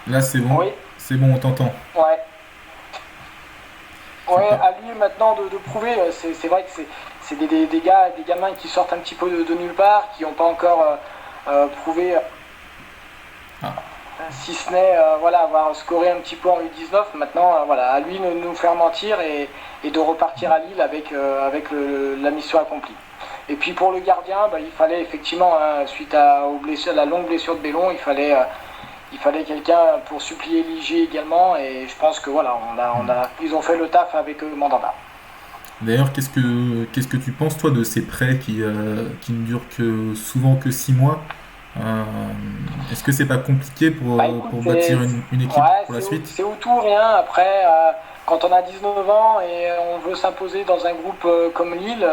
Speaker 1: Là, c'est bon.
Speaker 6: Oui.
Speaker 1: C'est bon, on t'entend.
Speaker 6: Ouais, à lui maintenant de prouver. C'est vrai que c'est des gamins qui sortent un petit peu de nulle part, qui n'ont pas encore prouvé, si ce n'est avoir scoré un petit peu en U19. Maintenant, à lui de nous faire mentir et de repartir à Lille avec la mission accomplie. Et puis pour le gardien, il fallait effectivement, suite à la longue blessure de Bellon, il fallait quelqu'un pour supplier Ligier également, et je pense que ils ont fait le taf avec Mandanda.
Speaker 1: D'ailleurs, qu'est-ce que tu penses, toi, de ces prêts qui ne durent souvent que 6 mois? Est-ce que c'est pas compliqué pour bâtir une équipe pour la suite?
Speaker 6: C'est au tout rien. Après, quand on a 19 ans et on veut s'imposer dans un groupe comme Lille,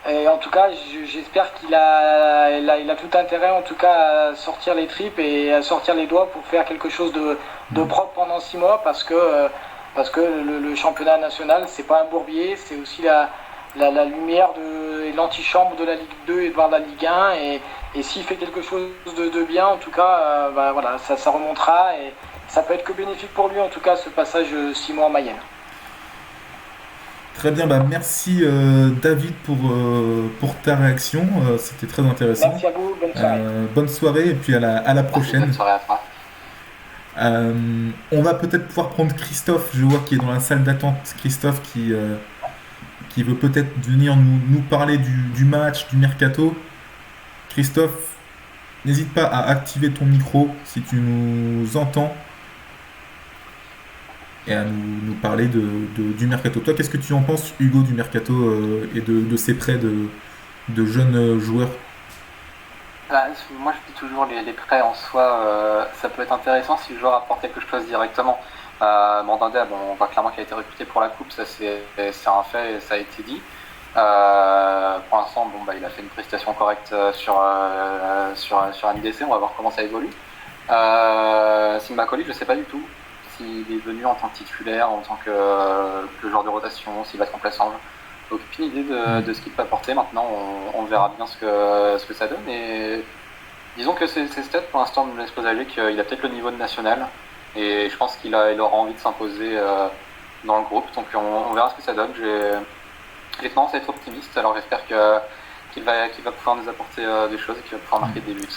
Speaker 6: et en tout cas, j'espère qu'il a tout intérêt, en tout cas, à sortir les tripes et à sortir les doigts pour faire quelque chose de propre pendant 6 mois, parce que le championnat national, c'est pas un bourbier, c'est aussi la lumière et l'antichambre de la Ligue 2 et de la Ligue 1, et s'il fait quelque chose de bien, en tout cas, ça remontera, et ça peut être que bénéfique pour lui, en tout cas, ce passage 6 mois en Mayenne.
Speaker 1: Très bien, bah merci David pour ta réaction, c'était très intéressant.
Speaker 6: Merci à vous, bonne soirée.
Speaker 1: Bonne soirée et puis à la prochaine.
Speaker 2: Bonne soirée à toi.
Speaker 1: On va peut-être pouvoir prendre Christophe, je vois qu'il est dans la salle d'attente. Christophe qui veut peut-être venir nous parler du match, du mercato. Christophe, n'hésite pas à activer ton micro si tu nous entends, et à nous parler du mercato. Toi, qu'est-ce que tu en penses, Hugo, du mercato et de ces prêts de jeunes joueurs?
Speaker 2: Moi, je dis toujours, les prêts en soi, ça peut être intéressant si le joueur apporte quelque chose directement. Mandanda, on voit clairement qu'il a été recruté pour la coupe, ça c'est un fait, et ça a été dit. Pour l'instant, il a fait une prestation correcte sur NDC, on va voir comment ça évolue. Simba Koli, je ne sais pas du tout s'il est venu en tant que titulaire, en tant que joueur de rotation, s'il va se remplaçant. Aucune idée de ce qu'il peut apporter. Maintenant, on verra bien ce que ça donne. Et disons que ses stats, pour l'instant, me laissent présager qu'il a peut-être le niveau de national. Et je pense qu'il aura envie de s'imposer dans le groupe. Donc on verra ce que ça donne. J'ai tendance à être optimiste. Alors j'espère qu'il va pouvoir nous apporter des choses et qu'il va pouvoir marquer des buts.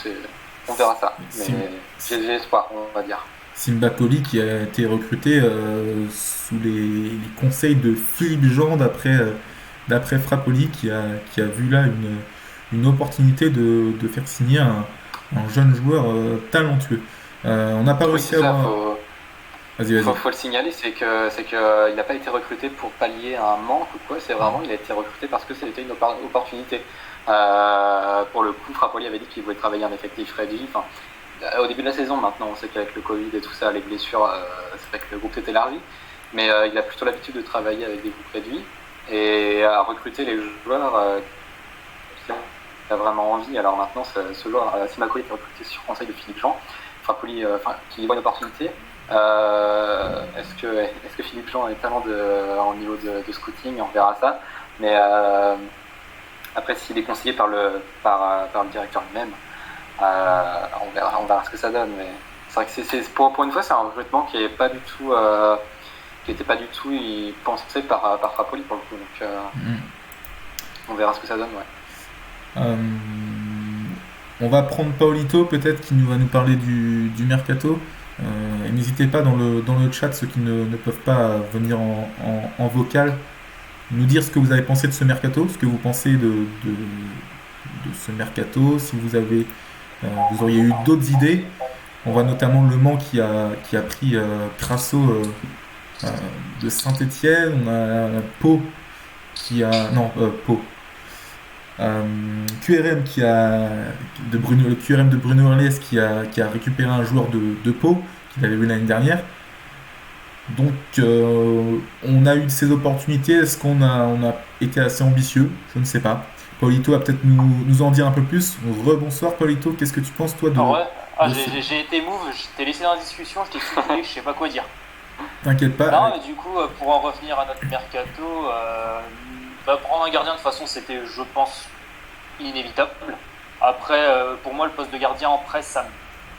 Speaker 2: On verra ça. Mais j'ai espoir, on va dire.
Speaker 1: Simba Koli qui a été recruté sous les conseils de Philippe Jean d'après Frappoli, qui a vu là une opportunité de faire signer un jeune joueur talentueux. On n'a pas réussi à avoir...
Speaker 2: Vas-y. Faut le signaler, c'est qu'il n'a pas été recruté pour pallier un manque ou quoi, c'est vraiment il a été recruté parce que c'était une opportunité. Pour le coup, Frappoli avait dit qu'il voulait travailler en effectif réduit. au début de la saison. Maintenant, on sait qu'avec le Covid et tout ça, les blessures, c'est vrai que le groupe est élargi, mais il a plutôt l'habitude de travailler avec des groupes réduits et à recruter les joueurs qui a vraiment envie. Alors maintenant, ce joueur, Simakoli, est recruté sur conseil de Philippe Jean, Frappoli, qui voit une opportunité. Est-ce que Philippe Jean a des talents en niveau de scouting? On verra ça. Mais après, s'il est conseillé par le directeur lui-même, on verra ce que ça donne. Mais c'est vrai que pour une fois, c'est un recrutement qui n'était pas du tout pensé par Frappoli pour le coup. Donc on verra ce que ça donne. Ouais.
Speaker 1: On va prendre Paolito peut-être qui va nous parler du mercato. Et n'hésitez pas dans le chat, ceux qui ne peuvent pas venir en vocal, nous dire ce que vous avez pensé de ce mercato, ce que vous pensez de ce mercato, si vous auriez eu d'autres idées. On voit notamment Le Mans qui a pris Crasso de Saint-Étienne. On a Pau qui a Pau. QRM le QRM de Bruno Orlies qui a récupéré un joueur de Pau qu'il avait vu l'année dernière. Donc on a eu ces opportunités. Est-ce qu'on a été assez ambitieux? Je ne sais pas. Paolito va peut-être nous en dire un peu plus. Rebonsoir Paolito, qu'est-ce que tu penses toi
Speaker 5: j'ai été move, je t'ai laissé dans la discussion, je t'ai expliqué que je sais pas quoi dire.
Speaker 1: T'inquiète pas.
Speaker 5: Non, mais du coup, pour en revenir à notre mercato, prendre un gardien de toute façon c'était, je pense, inévitable. Après, pour moi, le poste de gardien en presse, ça me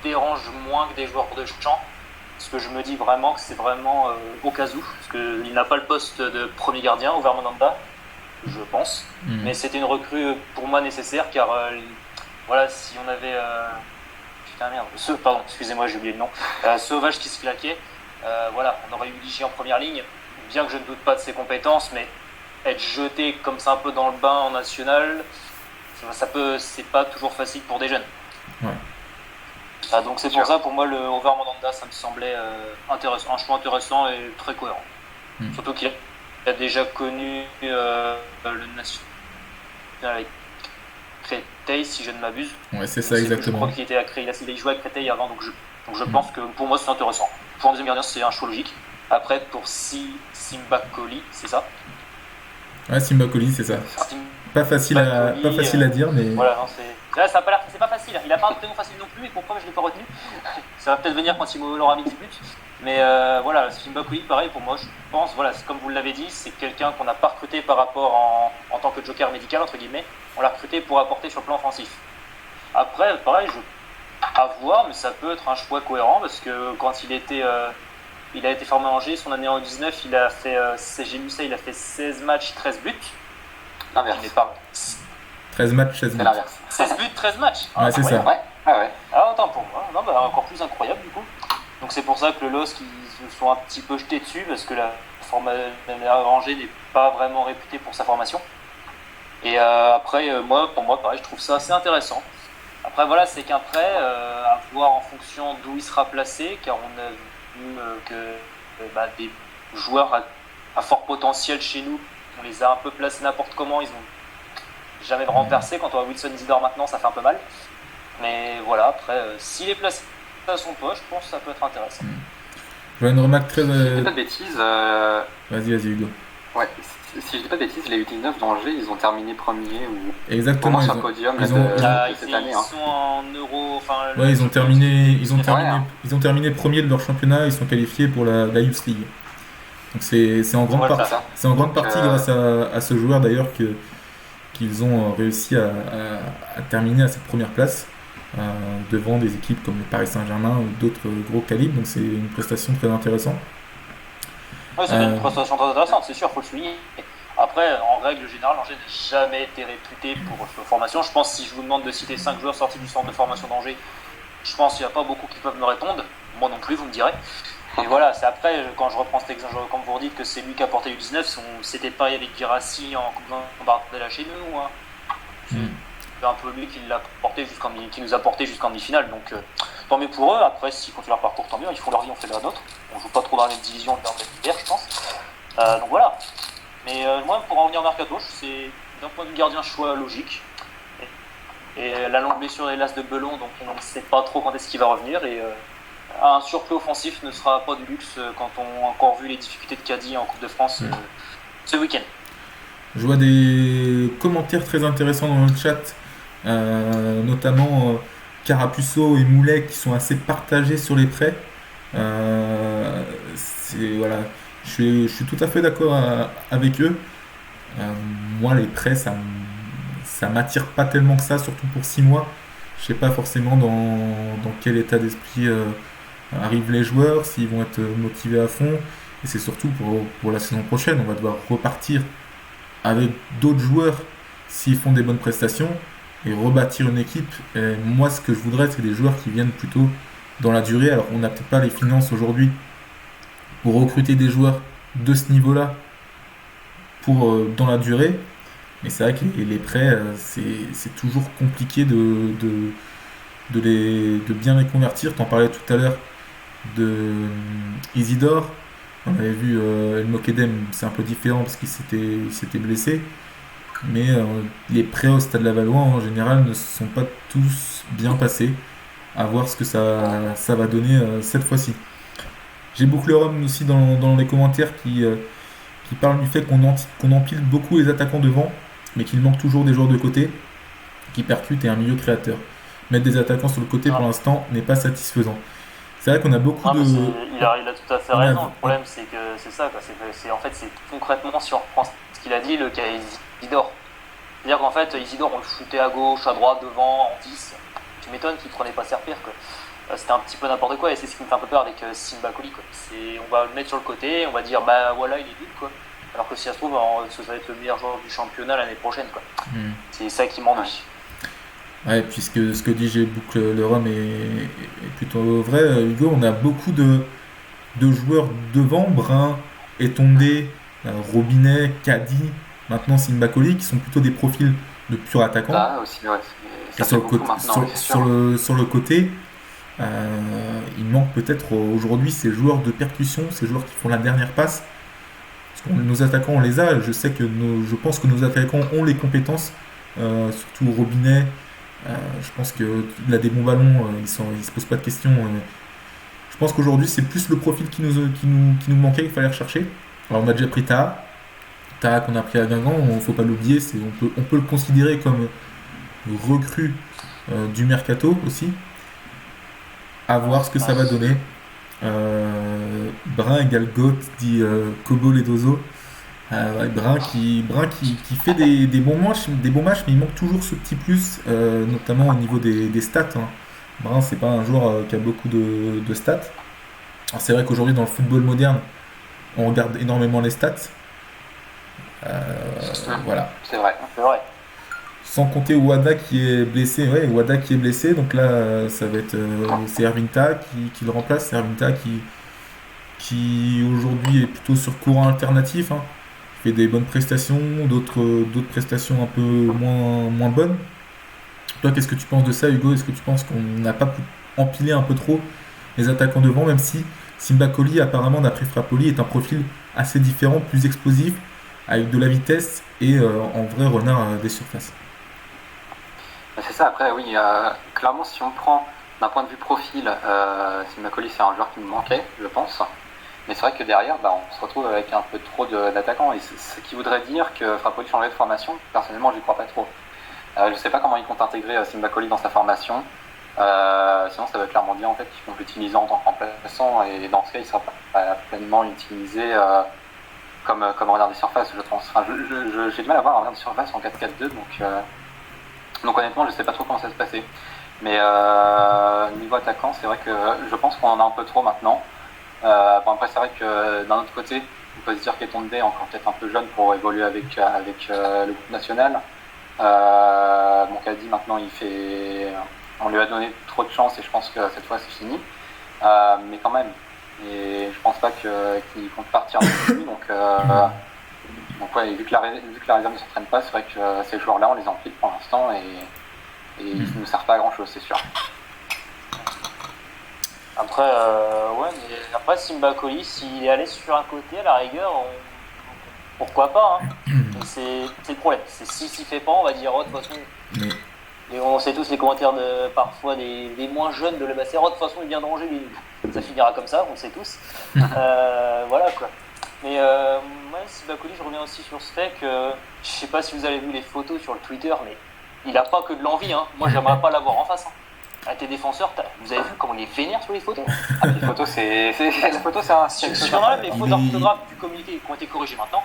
Speaker 5: dérange moins que des joueurs de champ. Parce que je me dis vraiment que c'est vraiment au cas où. Parce qu'il n'a pas le poste de premier gardien, Over Mandanda, je pense. Mais c'était une recrue pour moi nécessaire, car voilà, si on avait... pardon, excusez-moi, j'ai oublié le nom. Sauvage qui se claquait. Voilà, on aurait eu Ligier en première ligne. Bien que je ne doute pas de ses compétences, mais être jeté comme ça un peu dans le bain en national, c'est pas toujours facile pour des jeunes.
Speaker 1: Ouais.
Speaker 5: Donc c'est pour ça, pour moi, le Over Mandanda, ça me semblait intéressant, un choix intéressant et très cohérent. Surtout qu'il a déjà connu le national avec Créteil, si je ne m'abuse.
Speaker 1: Ouais, c'est ça, exactement.
Speaker 5: Je crois qu'il était à Créteil, il a joué à Créteil avant, donc je pense que pour moi c'est intéressant. Pour un deuxième gardien, c'est un choix logique. Après, pour Simbakoli, c'est ça?
Speaker 1: Ouais, Simbakoli, c'est ça. Pas facile à dire, mais...
Speaker 5: Voilà, non, là, c'est pas facile. Il a pas un prénom facile non plus, et pourquoi je l'ai pas retenu? Ça va peut-être venir quand il aura mis 10 buts. Mais voilà, Simbakoli, pareil, pour moi, je pense, voilà, comme vous l'avez dit, c'est quelqu'un qu'on n'a pas recruté par rapport en tant que joker médical, entre guillemets. On l'a recruté pour apporter sur le plan offensif. Après, pareil, à voir, mais ça peut être un choix cohérent, parce que quand il a été formé à Angers, son année en 19, il a fait, j'ai lu ça, il a fait 16 matchs, 13 buts.
Speaker 2: L'inverse.
Speaker 1: 13 matchs, 16 buts.
Speaker 2: C'est l'inverse.
Speaker 5: 16 buts, 13 matchs.
Speaker 1: Ouais, c'est ça.
Speaker 2: Ouais. Ah ouais.
Speaker 5: Ah, autant pour moi. Non, encore plus incroyable du coup. Donc c'est pour ça que le LOSC, ils se sont un petit peu jetés dessus, parce que la Angers n'est pas vraiment réputée pour sa formation. Et après, pour moi, pareil, je trouve ça assez intéressant. Après, voilà, c'est qu'un prêt, à voir en fonction d'où il sera placé, car on a vu que des joueurs à fort potentiel chez nous, on les a un peu placés n'importe comment, ils ont jamais vraiment percé. Quand on a Wilson Isidore maintenant, ça fait un peu mal. Mais voilà, après, s'il est placé à son poste, je pense que ça peut être intéressant.
Speaker 1: Je vois une remarque très...
Speaker 2: Si je dis pas de bêtises...
Speaker 1: Vas-y, Hugo.
Speaker 2: Ouais, si je dis pas de bêtises, les U19 d'Angers, ils ont terminé premier ou...
Speaker 1: Exactement.
Speaker 2: Sur le podium de cette année.
Speaker 5: Ils sont en Euro...
Speaker 1: Ouais, ils ont terminé premier de leur championnat, ils sont qualifiés pour la Youth League. Donc c'est en grande partie grâce à ce joueur d'ailleurs qu'ils ont réussi à terminer à cette première place devant des équipes comme le Paris Saint-Germain ou d'autres gros calibres. Donc c'est une prestation très intéressante.
Speaker 5: Oui, c'est une prestation très intéressante, c'est sûr, il faut le souligner. Après, en règle générale, Angers n'a jamais été réputé pour sa formation. Je pense que si je vous demande de citer 5 joueurs sortis du centre de formation d'Angers, je pense qu'il n'y a pas beaucoup qui peuvent me répondre. Moi non plus, vous me direz. Et voilà, c'est après, quand je reprends cet exemple, comme vous dites que c'est lui qui a porté U19, c'était pareil avec Girassi en Coupe Bardella chez nous. Hein. C'est un peu lui qui nous a porté jusqu'en demi-finale. Donc tant mieux pour eux. Après, s'ils continuent leur parcours, tant mieux. Ils font leur vie, on fait la nôtre. On joue pas trop dans la même division que dans l'hiver, je pense. Donc voilà. Mais moi, pour en revenir au mercato, c'est d'un point de vue gardien choix logique. Et la longue blessure est l'as de Belon, donc on ne sait pas trop quand est-ce qu'il va revenir. Et un surplus offensif ne sera pas du luxe quand on a encore vu les difficultés de Caddy en Coupe de France ce week-end.
Speaker 1: Je vois des commentaires très intéressants dans le chat, notamment Carapuceau et Moulet qui sont assez partagés sur les prêts. Voilà, je suis tout à fait d'accord avec eux. Moi, les prêts, ça m'attire pas tellement que ça, surtout pour 6 mois. Je sais pas forcément dans quel état d'esprit arrivent les joueurs, s'ils vont être motivés à fond. Et c'est surtout pour la saison prochaine, on va devoir repartir avec d'autres joueurs s'ils font des bonnes prestations et rebâtir une équipe. Et moi, ce que je voudrais, c'est des joueurs qui viennent plutôt dans la durée. Alors, on n'a peut-être pas les finances aujourd'hui pour recruter des joueurs de ce niveau-là dans la durée. Mais c'est vrai que les prêts, c'est toujours compliqué de bien les convertir. Tu en parlais tout à l'heure de Isidore. On avait vu El Mokedem, c'est un peu différent parce qu'il s'était blessé. Mais les prêts au Stade Lavallois en général ne se sont pas tous bien passés. À voir ce que ça va donner cette fois-ci. J'ai beaucoup le rhum aussi dans les commentaires qui parlent du fait qu'on empile beaucoup les attaquants devant, mais qu'il manque toujours des joueurs de côté qui percutent et un milieu créateur. Mettre des attaquants sur le côté pour l'instant n'est pas satisfaisant. C'est vrai qu'on a beaucoup de...
Speaker 5: Il a tout à fait raison. Le problème, c'est que c'est ça. En fait, c'est concrètement, si on reprend ce qu'il a dit, le cas Isidore. C'est-à-dire qu'en fait, Isidore, on le foutait à gauche, à droite, devant, en 10. Tu m'étonnes qu'il ne prenait pas Serpire, quoi. C'était un petit peu n'importe quoi, et c'est ce qui me fait un peu peur avec Simba Koli, quoi. On va le mettre sur le côté, on va dire, bah voilà, il est nul, quoi. Alors que si ça se trouve, ça va être le meilleur joueur du championnat l'année prochaine, quoi. C'est ça qui m'ennuie.
Speaker 1: Ouais, puisque ce que dit G-Book le Rhum est plutôt vrai, Hugo, on a beaucoup de joueurs devant, Brun, Etondé, Robinet, Caddy, maintenant Simba Koli, qui sont plutôt des profils de purs attaquants.
Speaker 2: Ah, aussi, ouais.
Speaker 1: Et sur le côté, il manque peut-être aujourd'hui ces joueurs de percussion, ces joueurs qui font la dernière passe. Parce que nos attaquants, on les a. Je pense que nos attaquants ont les compétences, surtout Robinet. Je pense qu'il a des bons ballons, il se pose pas de questions. Je pense qu'aujourd'hui, c'est plus le profil qui nous manquait, qu'il fallait rechercher. Alors, on a déjà pris Taha qu'on a pris à Guingamp, il ne faut pas l'oublier. On peut le considérer comme recrue du mercato aussi. À voir ce que ça va donner. Brun égale Goat, dit Kobo Ledozo. Brun qui fait des bons matchs, mais il manque toujours ce petit plus, notamment au niveau des stats. Brun, c'est pas un joueur qui a beaucoup de stats. Alors, c'est vrai qu'aujourd'hui, dans le football moderne, on regarde énormément les stats. Voilà.
Speaker 2: C'est vrai.
Speaker 1: Sans compter Wada qui est blessé. Ouais, Wada qui est blessé. Donc là, ça va être c'est Ervinta qui le remplace. C'est Ervinta qui aujourd'hui est plutôt sur courant alternatif. Fait des bonnes prestations, d'autres prestations un peu moins bonnes. Toi, qu'est-ce que tu penses de ça, Hugo? Est-ce que tu penses qu'on n'a pas pu empiler un peu trop les attaquants devant, même si Simba Koli, apparemment, d'après Frappoli, est un profil assez différent, plus explosif, avec de la vitesse et en vrai renard des surfaces?
Speaker 2: C'est ça, après, oui, clairement, si on prend d'un point de vue profil, Simba Koli, c'est un joueur qui me manquait, je pense. Mais c'est vrai que derrière, on se retrouve avec un peu trop d'attaquants. Et ce qui voudrait dire que Frappoli changerait de formation. Personnellement, j'y crois pas trop. Je ne sais pas comment il compte intégrer Simba Koli dans sa formation. Sinon, ça veut clairement dire en fait, qu'ils vont l'utiliser en tant que remplaçant. Et dans ce cas, il ne sera pas pleinement utilisé comme renard des surfaces, je pense. Enfin, j'ai du mal à voir un renard des surfaces en 4-4-2. Donc honnêtement, je ne sais pas trop comment ça se passer. Mais niveau attaquant, c'est vrai que je pense qu'on en a un peu trop maintenant. Après, c'est vrai que d'un autre côté, on peut se dire qu'Etondé est encore peut-être un peu jeune pour évoluer avec le groupe national. Caddy, maintenant, on lui a donné trop de chance et je pense que cette fois, c'est fini. Mais quand même, et je pense pas qu'il compte partir non plus. Donc ouais, vu que la réserve ne s'entraîne pas, c'est vrai que ces joueurs-là, on les empile pour l'instant et ils ne nous servent pas à grand-chose, c'est sûr.
Speaker 5: Après Simba Koli, s'il est allé sur un côté, à la rigueur, pourquoi pas, hein. C'est le problème. S'il fait pas, on va dire, de toute façon, Et on sait tous les commentaires parfois des moins jeunes de la Bacéro. De toute façon, il vient de Angers, lui. Ça finira comme ça, on le sait tous. Voilà quoi. Mais moi, Sibakoli, je reviens aussi sur ce fait que je sais pas si vous avez vu les photos sur le Twitter, mais il a pas que de l'envie. Hein. Moi, j'aimerais pas l'avoir en face. Hein. À tes défenseurs, vous avez vu comment il est vénère sur les photos?
Speaker 2: Les photos, c'est un.
Speaker 5: Si on enlève les fautes d'orthographe du communiqué qui ont été corrigées maintenant,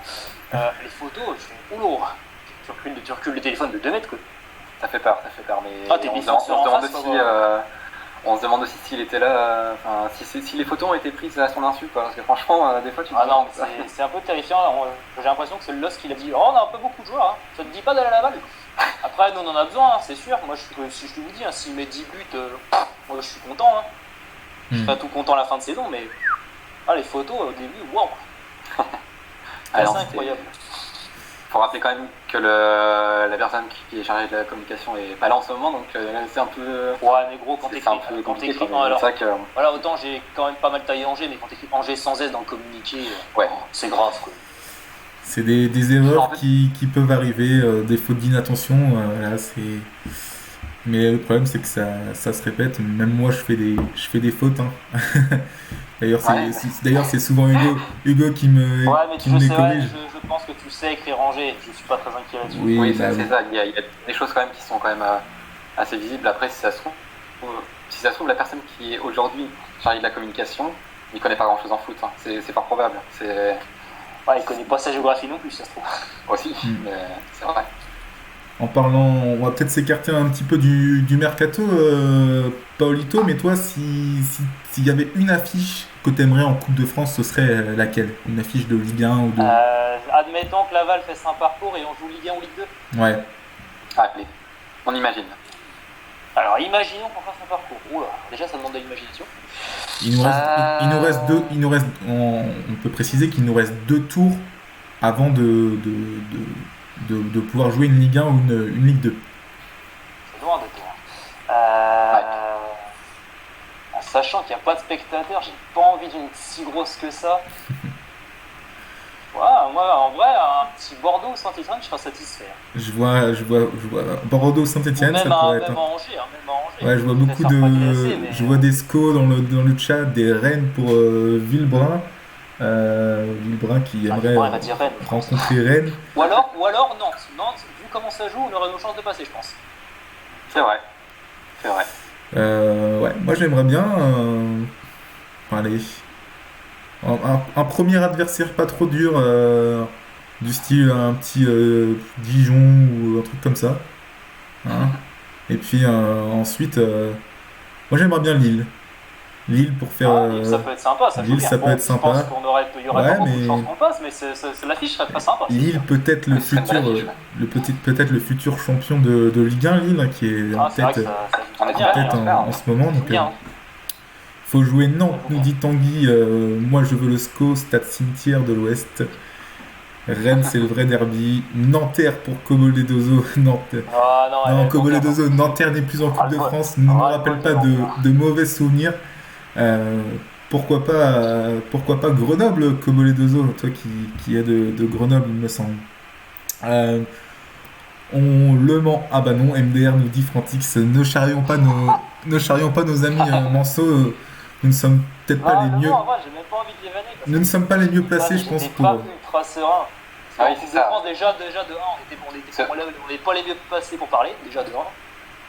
Speaker 5: les photos, je fais oulou. Tu recules le téléphone de 2 mètres quoi.
Speaker 2: Ça fait peur, mais
Speaker 5: tes défenseurs en face,
Speaker 2: on se demande aussi s'il était là, si les photos ont été prises à son insu, quoi, parce que franchement, des fois tu te dis...
Speaker 5: non, c'est un peu terrifiant, j'ai l'impression que c'est le LOSC qui a dit « Oh, on a un peu beaucoup de joueurs, hein. Ça te dit pas d'aller à la balle ?» Après, nous on en a besoin, hein, c'est sûr, moi si je vous dis, hein, s'il met 10 buts, moi je suis content, hein. Je suis pas tout content à la fin de saison, mais les photos au début, waouh. C'est incroyable.
Speaker 2: Faut rappeler quand même que la personne qui est chargée de la communication est pas là en ce moment, donc c'est un peu...
Speaker 5: Ouais, mais gros, quand
Speaker 2: c'est un peu compliqué.
Speaker 5: Alors, voilà, autant j'ai quand même pas mal taillé Angers, mais quand t'écris Angers sans S dans le communiqué, c'est grave, quoi.
Speaker 1: C'est des erreurs qui peuvent arriver, des fautes d'inattention, là, c'est... Mais le problème, c'est que ça se répète. Même moi, je fais des fautes, hein. D'ailleurs, c'est souvent Hugo qui me corrige.
Speaker 5: Je pense que tu sais écrire Angers, je suis pas très inquiet là-dessus.
Speaker 2: Oui, c'est ça. Il y a des choses quand même qui sont quand même assez visibles. Après, si ça se trouve, la personne qui est aujourd'hui chargée de la communication, il connaît pas grand-chose en foot. Hein. C'est pas probable.
Speaker 5: Il connaît pas sa géographie non plus, ça se trouve.
Speaker 2: Aussi, mais c'est vrai.
Speaker 1: En parlant, on va peut-être s'écarter un petit peu du mercato, Paolito, mais toi, s'il y avait une affiche que tu aimerais en Coupe de France, ce serait laquelle? Une affiche de Ligue 1 ou de...
Speaker 5: Admettons que Laval fasse un parcours et on joue Ligue 1 ou Ligue 2.
Speaker 1: Ouais.
Speaker 2: Allez, on imagine.
Speaker 5: Alors imaginons qu'on fasse un parcours. Oula, déjà ça demande de l'imagination.
Speaker 1: On peut préciser qu'il nous reste 2 tours avant de pouvoir jouer une Ligue 1 ou une Ligue 2.
Speaker 5: C'est loin de toi. En sachant qu'il n'y a pas de spectateurs, j'ai pas envie d'une si grosse que ça. Moi, en vrai, un petit Bordeaux-Saint-Etienne, je serais satisfait.
Speaker 1: Je vois Bordeaux-Saint-Etienne, ça pourrait être...
Speaker 5: Même à Angers.
Speaker 1: Ouais, je vois beaucoup je vois des SCO dans le chat, des Rennes pour Villebrin. Villebrin qui aimerait rencontrer Rennes.
Speaker 5: Ou alors Nantes. Nantes, vu comment ça joue, on aurait nos chances de passer, je pense.
Speaker 2: C'est vrai.
Speaker 1: Ouais, moi j'aimerais bien un premier adversaire pas trop dur, du style un petit Dijon ou un truc comme ça. Hein. Et puis ensuite, moi j'aimerais bien Lille. Lille pour faire.
Speaker 5: Lille, ça peut être sympa.
Speaker 1: Ça peut être sympa.
Speaker 5: Je pense qu'il y aurait pas beaucoup de chances qu'on passe, mais l'affiche serait pas sympa.
Speaker 1: Lille peut-être le futur champion de Ligue 1, Lille, hein, qui est en tête en ce moment. Donc, faut jouer Nantes, nous dit Tanguy. Moi je veux le SCO, Stade Cimetière de l'Ouest. Rennes, c'est le vrai derby. Nanterre pour Coboledozo. Coboledozo, Nanterre n'est plus en Coupe de France. Ne me rappelle pas de mauvais souvenirs. Pourquoi pas Grenoble, Coboledozo, toi qui es de Grenoble, il me semble. On le ment. Ah bah non, MDR nous dit Frantix, ne charrions pas nos amis Manceau. Nous ne sommes peut-être pas les mieux.
Speaker 5: J'ai même pas envie de les vanner.
Speaker 1: Nous ne sommes pas les mieux placés, je pense, pour.
Speaker 5: Pas ultra serein.
Speaker 2: Oui, c'est ça.
Speaker 5: Déjà de 1, on n'est pas les mieux placés pour parler, déjà de 1.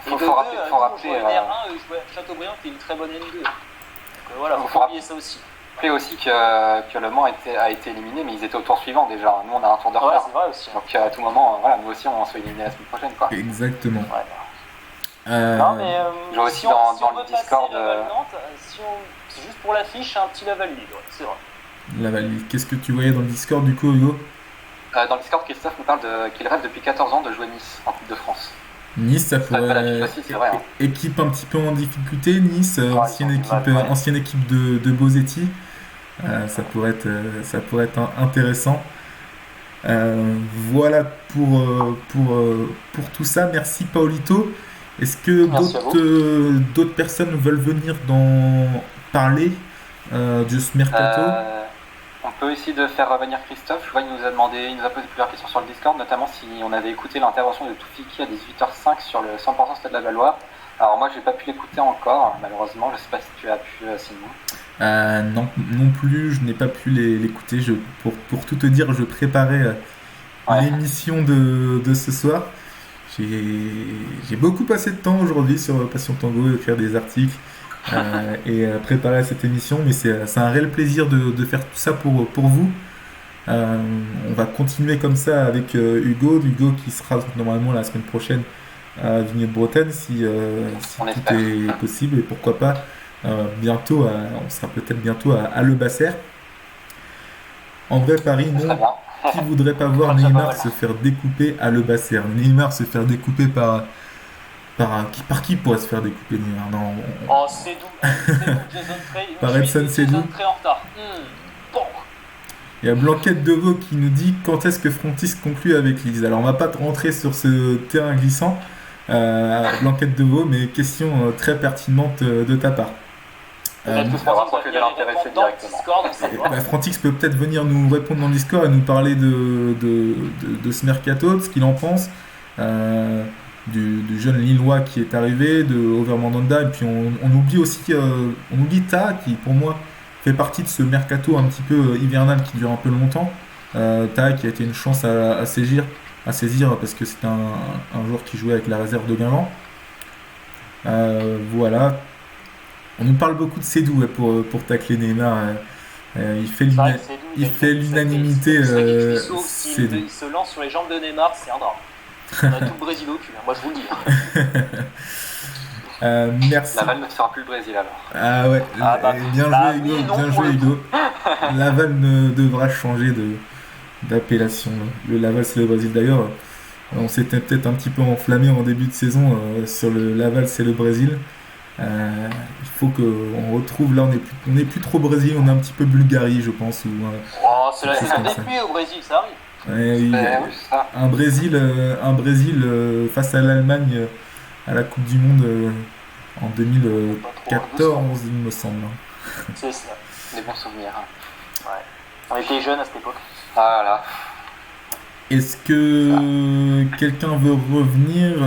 Speaker 5: Et de 2,
Speaker 2: faut rappeler,
Speaker 5: R1, Châteaubriand qui est une très bonne N2. Donc voilà, faut oublier ça aussi.
Speaker 2: Rappelez aussi que Le Mans a été éliminé, mais ils étaient au tour suivant déjà. Nous, on a un tour de retard.
Speaker 5: Ouais, c'est vrai aussi.
Speaker 2: Donc à tout moment, nous aussi, on se fait éliminer la semaine prochaine, quoi.
Speaker 1: Exactement.
Speaker 5: Ouais.
Speaker 2: Non, mais j'ai aussi dans le Discord.
Speaker 5: C'est juste pour l'affiche, un petit Laval Lille, c'est vrai.
Speaker 1: Laval Lille. Qu'est-ce que tu voyais dans le Discord du coup, Hugo?
Speaker 2: Dans le Discord, Christophe nous parle qu'il rêve depuis 14 ans de jouer Nice en Coupe de France.
Speaker 1: Nice, ça pourrait
Speaker 2: aussi, c'est vrai, hein.
Speaker 1: Équipe un petit peu en difficulté, Nice, ancienne équipe de Bosetti. Ça pourrait être intéressant. Voilà pour tout ça. Merci Paolito. Est-ce que d'autres personnes veulent venir parler de ce mercato?
Speaker 2: On peut essayer de faire revenir Christophe. Je vois qu'il nous a posé plusieurs questions sur le Discord, notamment si on avait écouté l'intervention de Toufiki à 18h05 sur le 100% Stade Lavallois. Alors moi, j'ai pas pu l'écouter encore, malheureusement. Je sais pas si tu as pu, Simon.
Speaker 1: Non plus, je n'ai pas pu l'écouter. Pour tout te dire, je préparais l'émission de ce soir. J'ai beaucoup passé de temps aujourd'hui sur Passion Tango, écrire des articles et préparer cette émission, mais c'est un réel plaisir de faire tout ça pour vous. On va continuer comme ça avec Hugo qui sera normalement la semaine prochaine à Vignette-Bretagne si tout est possible, et pourquoi pas bientôt, on sera peut-être bientôt à Le Basser. En vrai, Paris, non. Qui voudrait pas voir Neymar se faire découper à Le Basser? Neymar se faire découper par qui pourrait se faire découper Neymar? Non.
Speaker 5: Oh, Sédou, Jason Frey.
Speaker 1: Par Edson Sédou.
Speaker 5: Jason Frey en retard. Bon.
Speaker 1: Il y a Blanquette Deveau qui nous dit quand est-ce que Frontis conclut avec Lise. Alors on va pas rentrer sur ce terrain glissant, Blanquette Deveau, mais question très pertinente de ta part. Frontix peut peut-être venir nous répondre dans le Discord et nous parler de ce mercato, de ce qu'il en pense, du jeune Lillois qui est arrivé, de Overmandanda, et puis on oublie aussi Ta, qui pour moi fait partie de ce mercato un petit peu hivernal qui dure un peu longtemps. Ta qui a été une chance à saisir parce que c'est un joueur qui jouait avec la réserve de Guingamp. Voilà. On nous parle beaucoup de Sédou pour tacler Neymar. Il fait l'unanimité.
Speaker 5: Sédou. Il se lance sur les jambes de Neymar, c'est un drame. On a tout le Brésil au cul, moi je vous le dis.
Speaker 2: Merci. Laval ne sera plus le Brésil alors.
Speaker 1: Ah ouais, bien joué Hugo. Laval devra changer d'appellation. Le Laval c'est le Brésil d'ailleurs. On s'était peut-être un petit peu enflammé en début de saison sur le Laval c'est le Brésil. Il faut qu'on retrouve, là on n'est plus trop Brésil, on est un petit peu Bulgarie je pense.
Speaker 5: C'est la saison des pluies au Brésil, ça arrive.
Speaker 1: Un Brésil face à l'Allemagne à la Coupe du Monde en 2014 il me semble.
Speaker 5: C'est ça.
Speaker 2: Des bons souvenirs.
Speaker 5: Ouais. On était jeunes à cette époque.
Speaker 2: Voilà.
Speaker 1: Est-ce que quelqu'un veut revenir,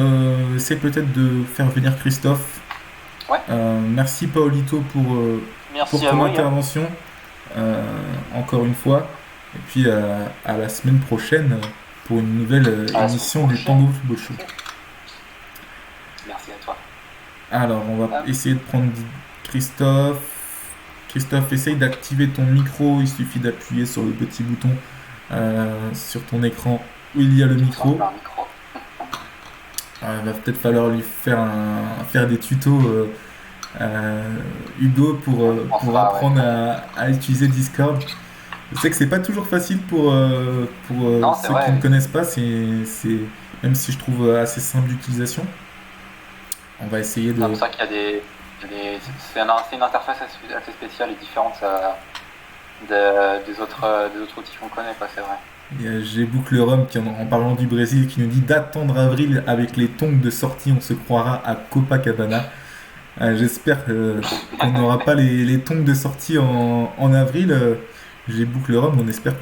Speaker 1: essayer peut-être de faire venir Christophe?
Speaker 2: Ouais.
Speaker 1: Merci Paolito pour ton intervention encore une fois, et puis à la semaine prochaine pour une nouvelle émission du Tango Football Show.
Speaker 2: Merci à toi.
Speaker 1: Alors on va essayer de prendre Christophe. Christophe, essaye d'activer ton micro, il suffit d'appuyer sur le petit bouton sur ton écran où il y a le micro. Il va peut-être falloir lui faire des tutos Hugo pour apprendre à utiliser Discord. Je sais que c'est pas toujours facile pour ceux qui ne connaissent pas, même si je trouve assez simple d'utilisation. On va essayer de...
Speaker 2: C'est pour ça qu'il y a c'est une interface assez spéciale et différente des autres outils qu'on connaît, c'est vrai.
Speaker 1: J'ai Boucle-Rome qui, en parlant du Brésil, qui nous dit d'attendre avril avec les tongs de sortie, on se croira à Copacabana. J'espère qu'on n'aura pas les tongs de sortie en avril. J'ai Boucle-Rome, on espère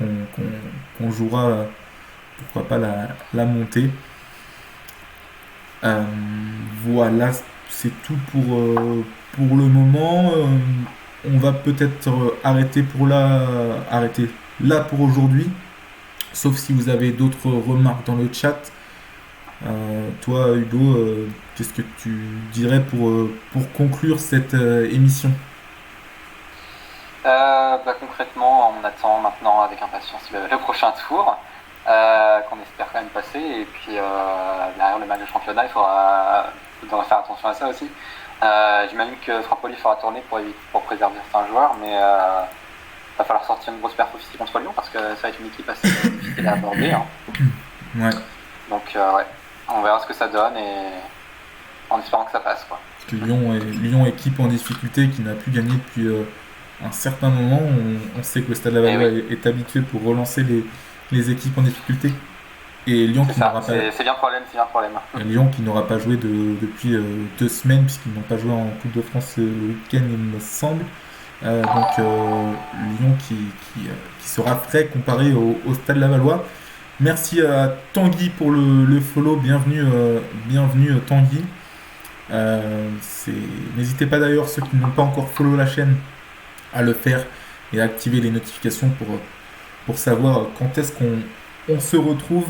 Speaker 1: qu'on jouera, pourquoi pas, la montée. Voilà, c'est tout pour le moment. On va peut-être arrêter là pour aujourd'hui. Sauf si vous avez d'autres remarques dans le chat. Toi, Hugo, qu'est-ce que tu dirais pour conclure cette émission?
Speaker 2: Concrètement, on attend maintenant avec impatience le prochain tour, qu'on espère quand même passer. Et puis, derrière le match de championnat, il faudra faire attention à ça aussi. J'imagine que Frappoli fera tourner pour préserver certains joueurs, mais... va falloir sortir une grosse perf aussi contre Lyon parce que ça va être une équipe assez difficile à aborder.
Speaker 1: Ouais.
Speaker 2: Donc on verra ce que ça donne et en espérant que ça passe.
Speaker 1: Parce que Lyon équipe en difficulté qui n'a plus gagné depuis un certain moment. On sait que le Stade Lavallois est habitué pour relancer les équipes en difficulté. Et Lyon qui n'aura pas...
Speaker 2: C'est bien le problème.
Speaker 1: Et Lyon qui n'aura pas joué depuis 2 semaines puisqu'ils n'ont pas joué en Coupe de France ce week-end il me semble. Lyon qui sera frais comparé au Stade Lavallois. Merci à Tanguy pour le follow, bienvenue Tanguy. N'hésitez pas d'ailleurs, ceux qui n'ont pas encore follow la chaîne, à le faire et à activer les notifications pour savoir quand est-ce qu'on se retrouve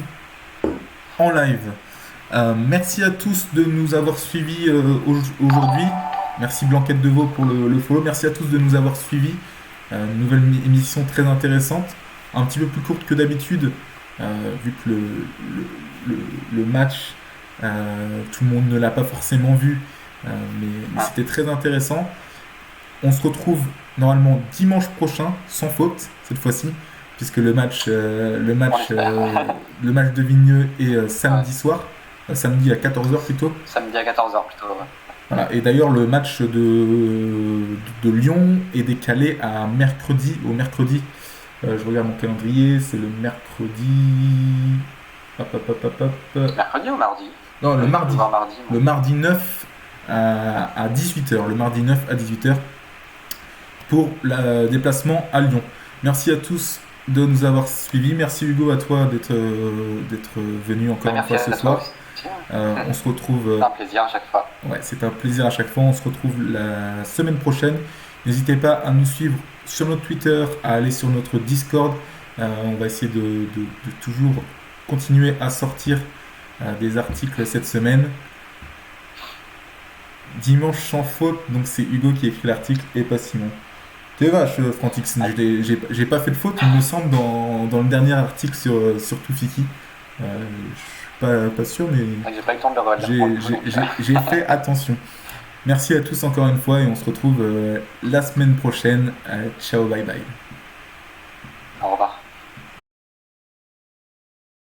Speaker 1: en live. Merci à tous de nous avoir suivis aujourd'hui. Merci Blanquette de Veau pour le follow. Merci à tous de nous avoir suivis. Une nouvelle émission très intéressante, un petit peu plus courte que d'habitude, vu que le match, tout le monde ne l'a pas forcément vu, mais c'était très intéressant. On se retrouve normalement dimanche prochain, sans faute cette fois-ci, puisque le match de Vigneux est samedi soir, samedi à 14h plutôt.
Speaker 2: Samedi à 14h plutôt, ouais.
Speaker 1: Voilà. Et d'ailleurs, le match de Lyon est décalé au mercredi. Je regarde mon calendrier, c'est le mercredi.
Speaker 2: Mercredi ou mardi?
Speaker 1: Non, le mardi.
Speaker 2: Mardi,
Speaker 1: le mardi 9 à 18h. Le mardi 9 à 18h pour le déplacement à Lyon. Merci à tous de nous avoir suivis. Merci Hugo, à toi d'être venu encore une fois ce soir. On se retrouve.
Speaker 2: C'est un plaisir à chaque fois.
Speaker 1: Ouais, c'est un plaisir à chaque fois. On se retrouve la semaine prochaine. N'hésitez pas à nous suivre sur notre Twitter, à aller sur notre Discord. On va essayer de toujours continuer à sortir des articles cette semaine. Dimanche sans faute, donc c'est Hugo qui écrit l'article et pas Simon. T'es vache, Frantix. J'ai pas fait de faute, il me semble, dans le dernier article sur Toufiki. Je suis pas sûr, mais
Speaker 2: j'ai pas eu le temps de le relire.
Speaker 1: J'ai fait attention. Merci à tous encore une fois et on se retrouve la semaine prochaine. Ciao, bye bye.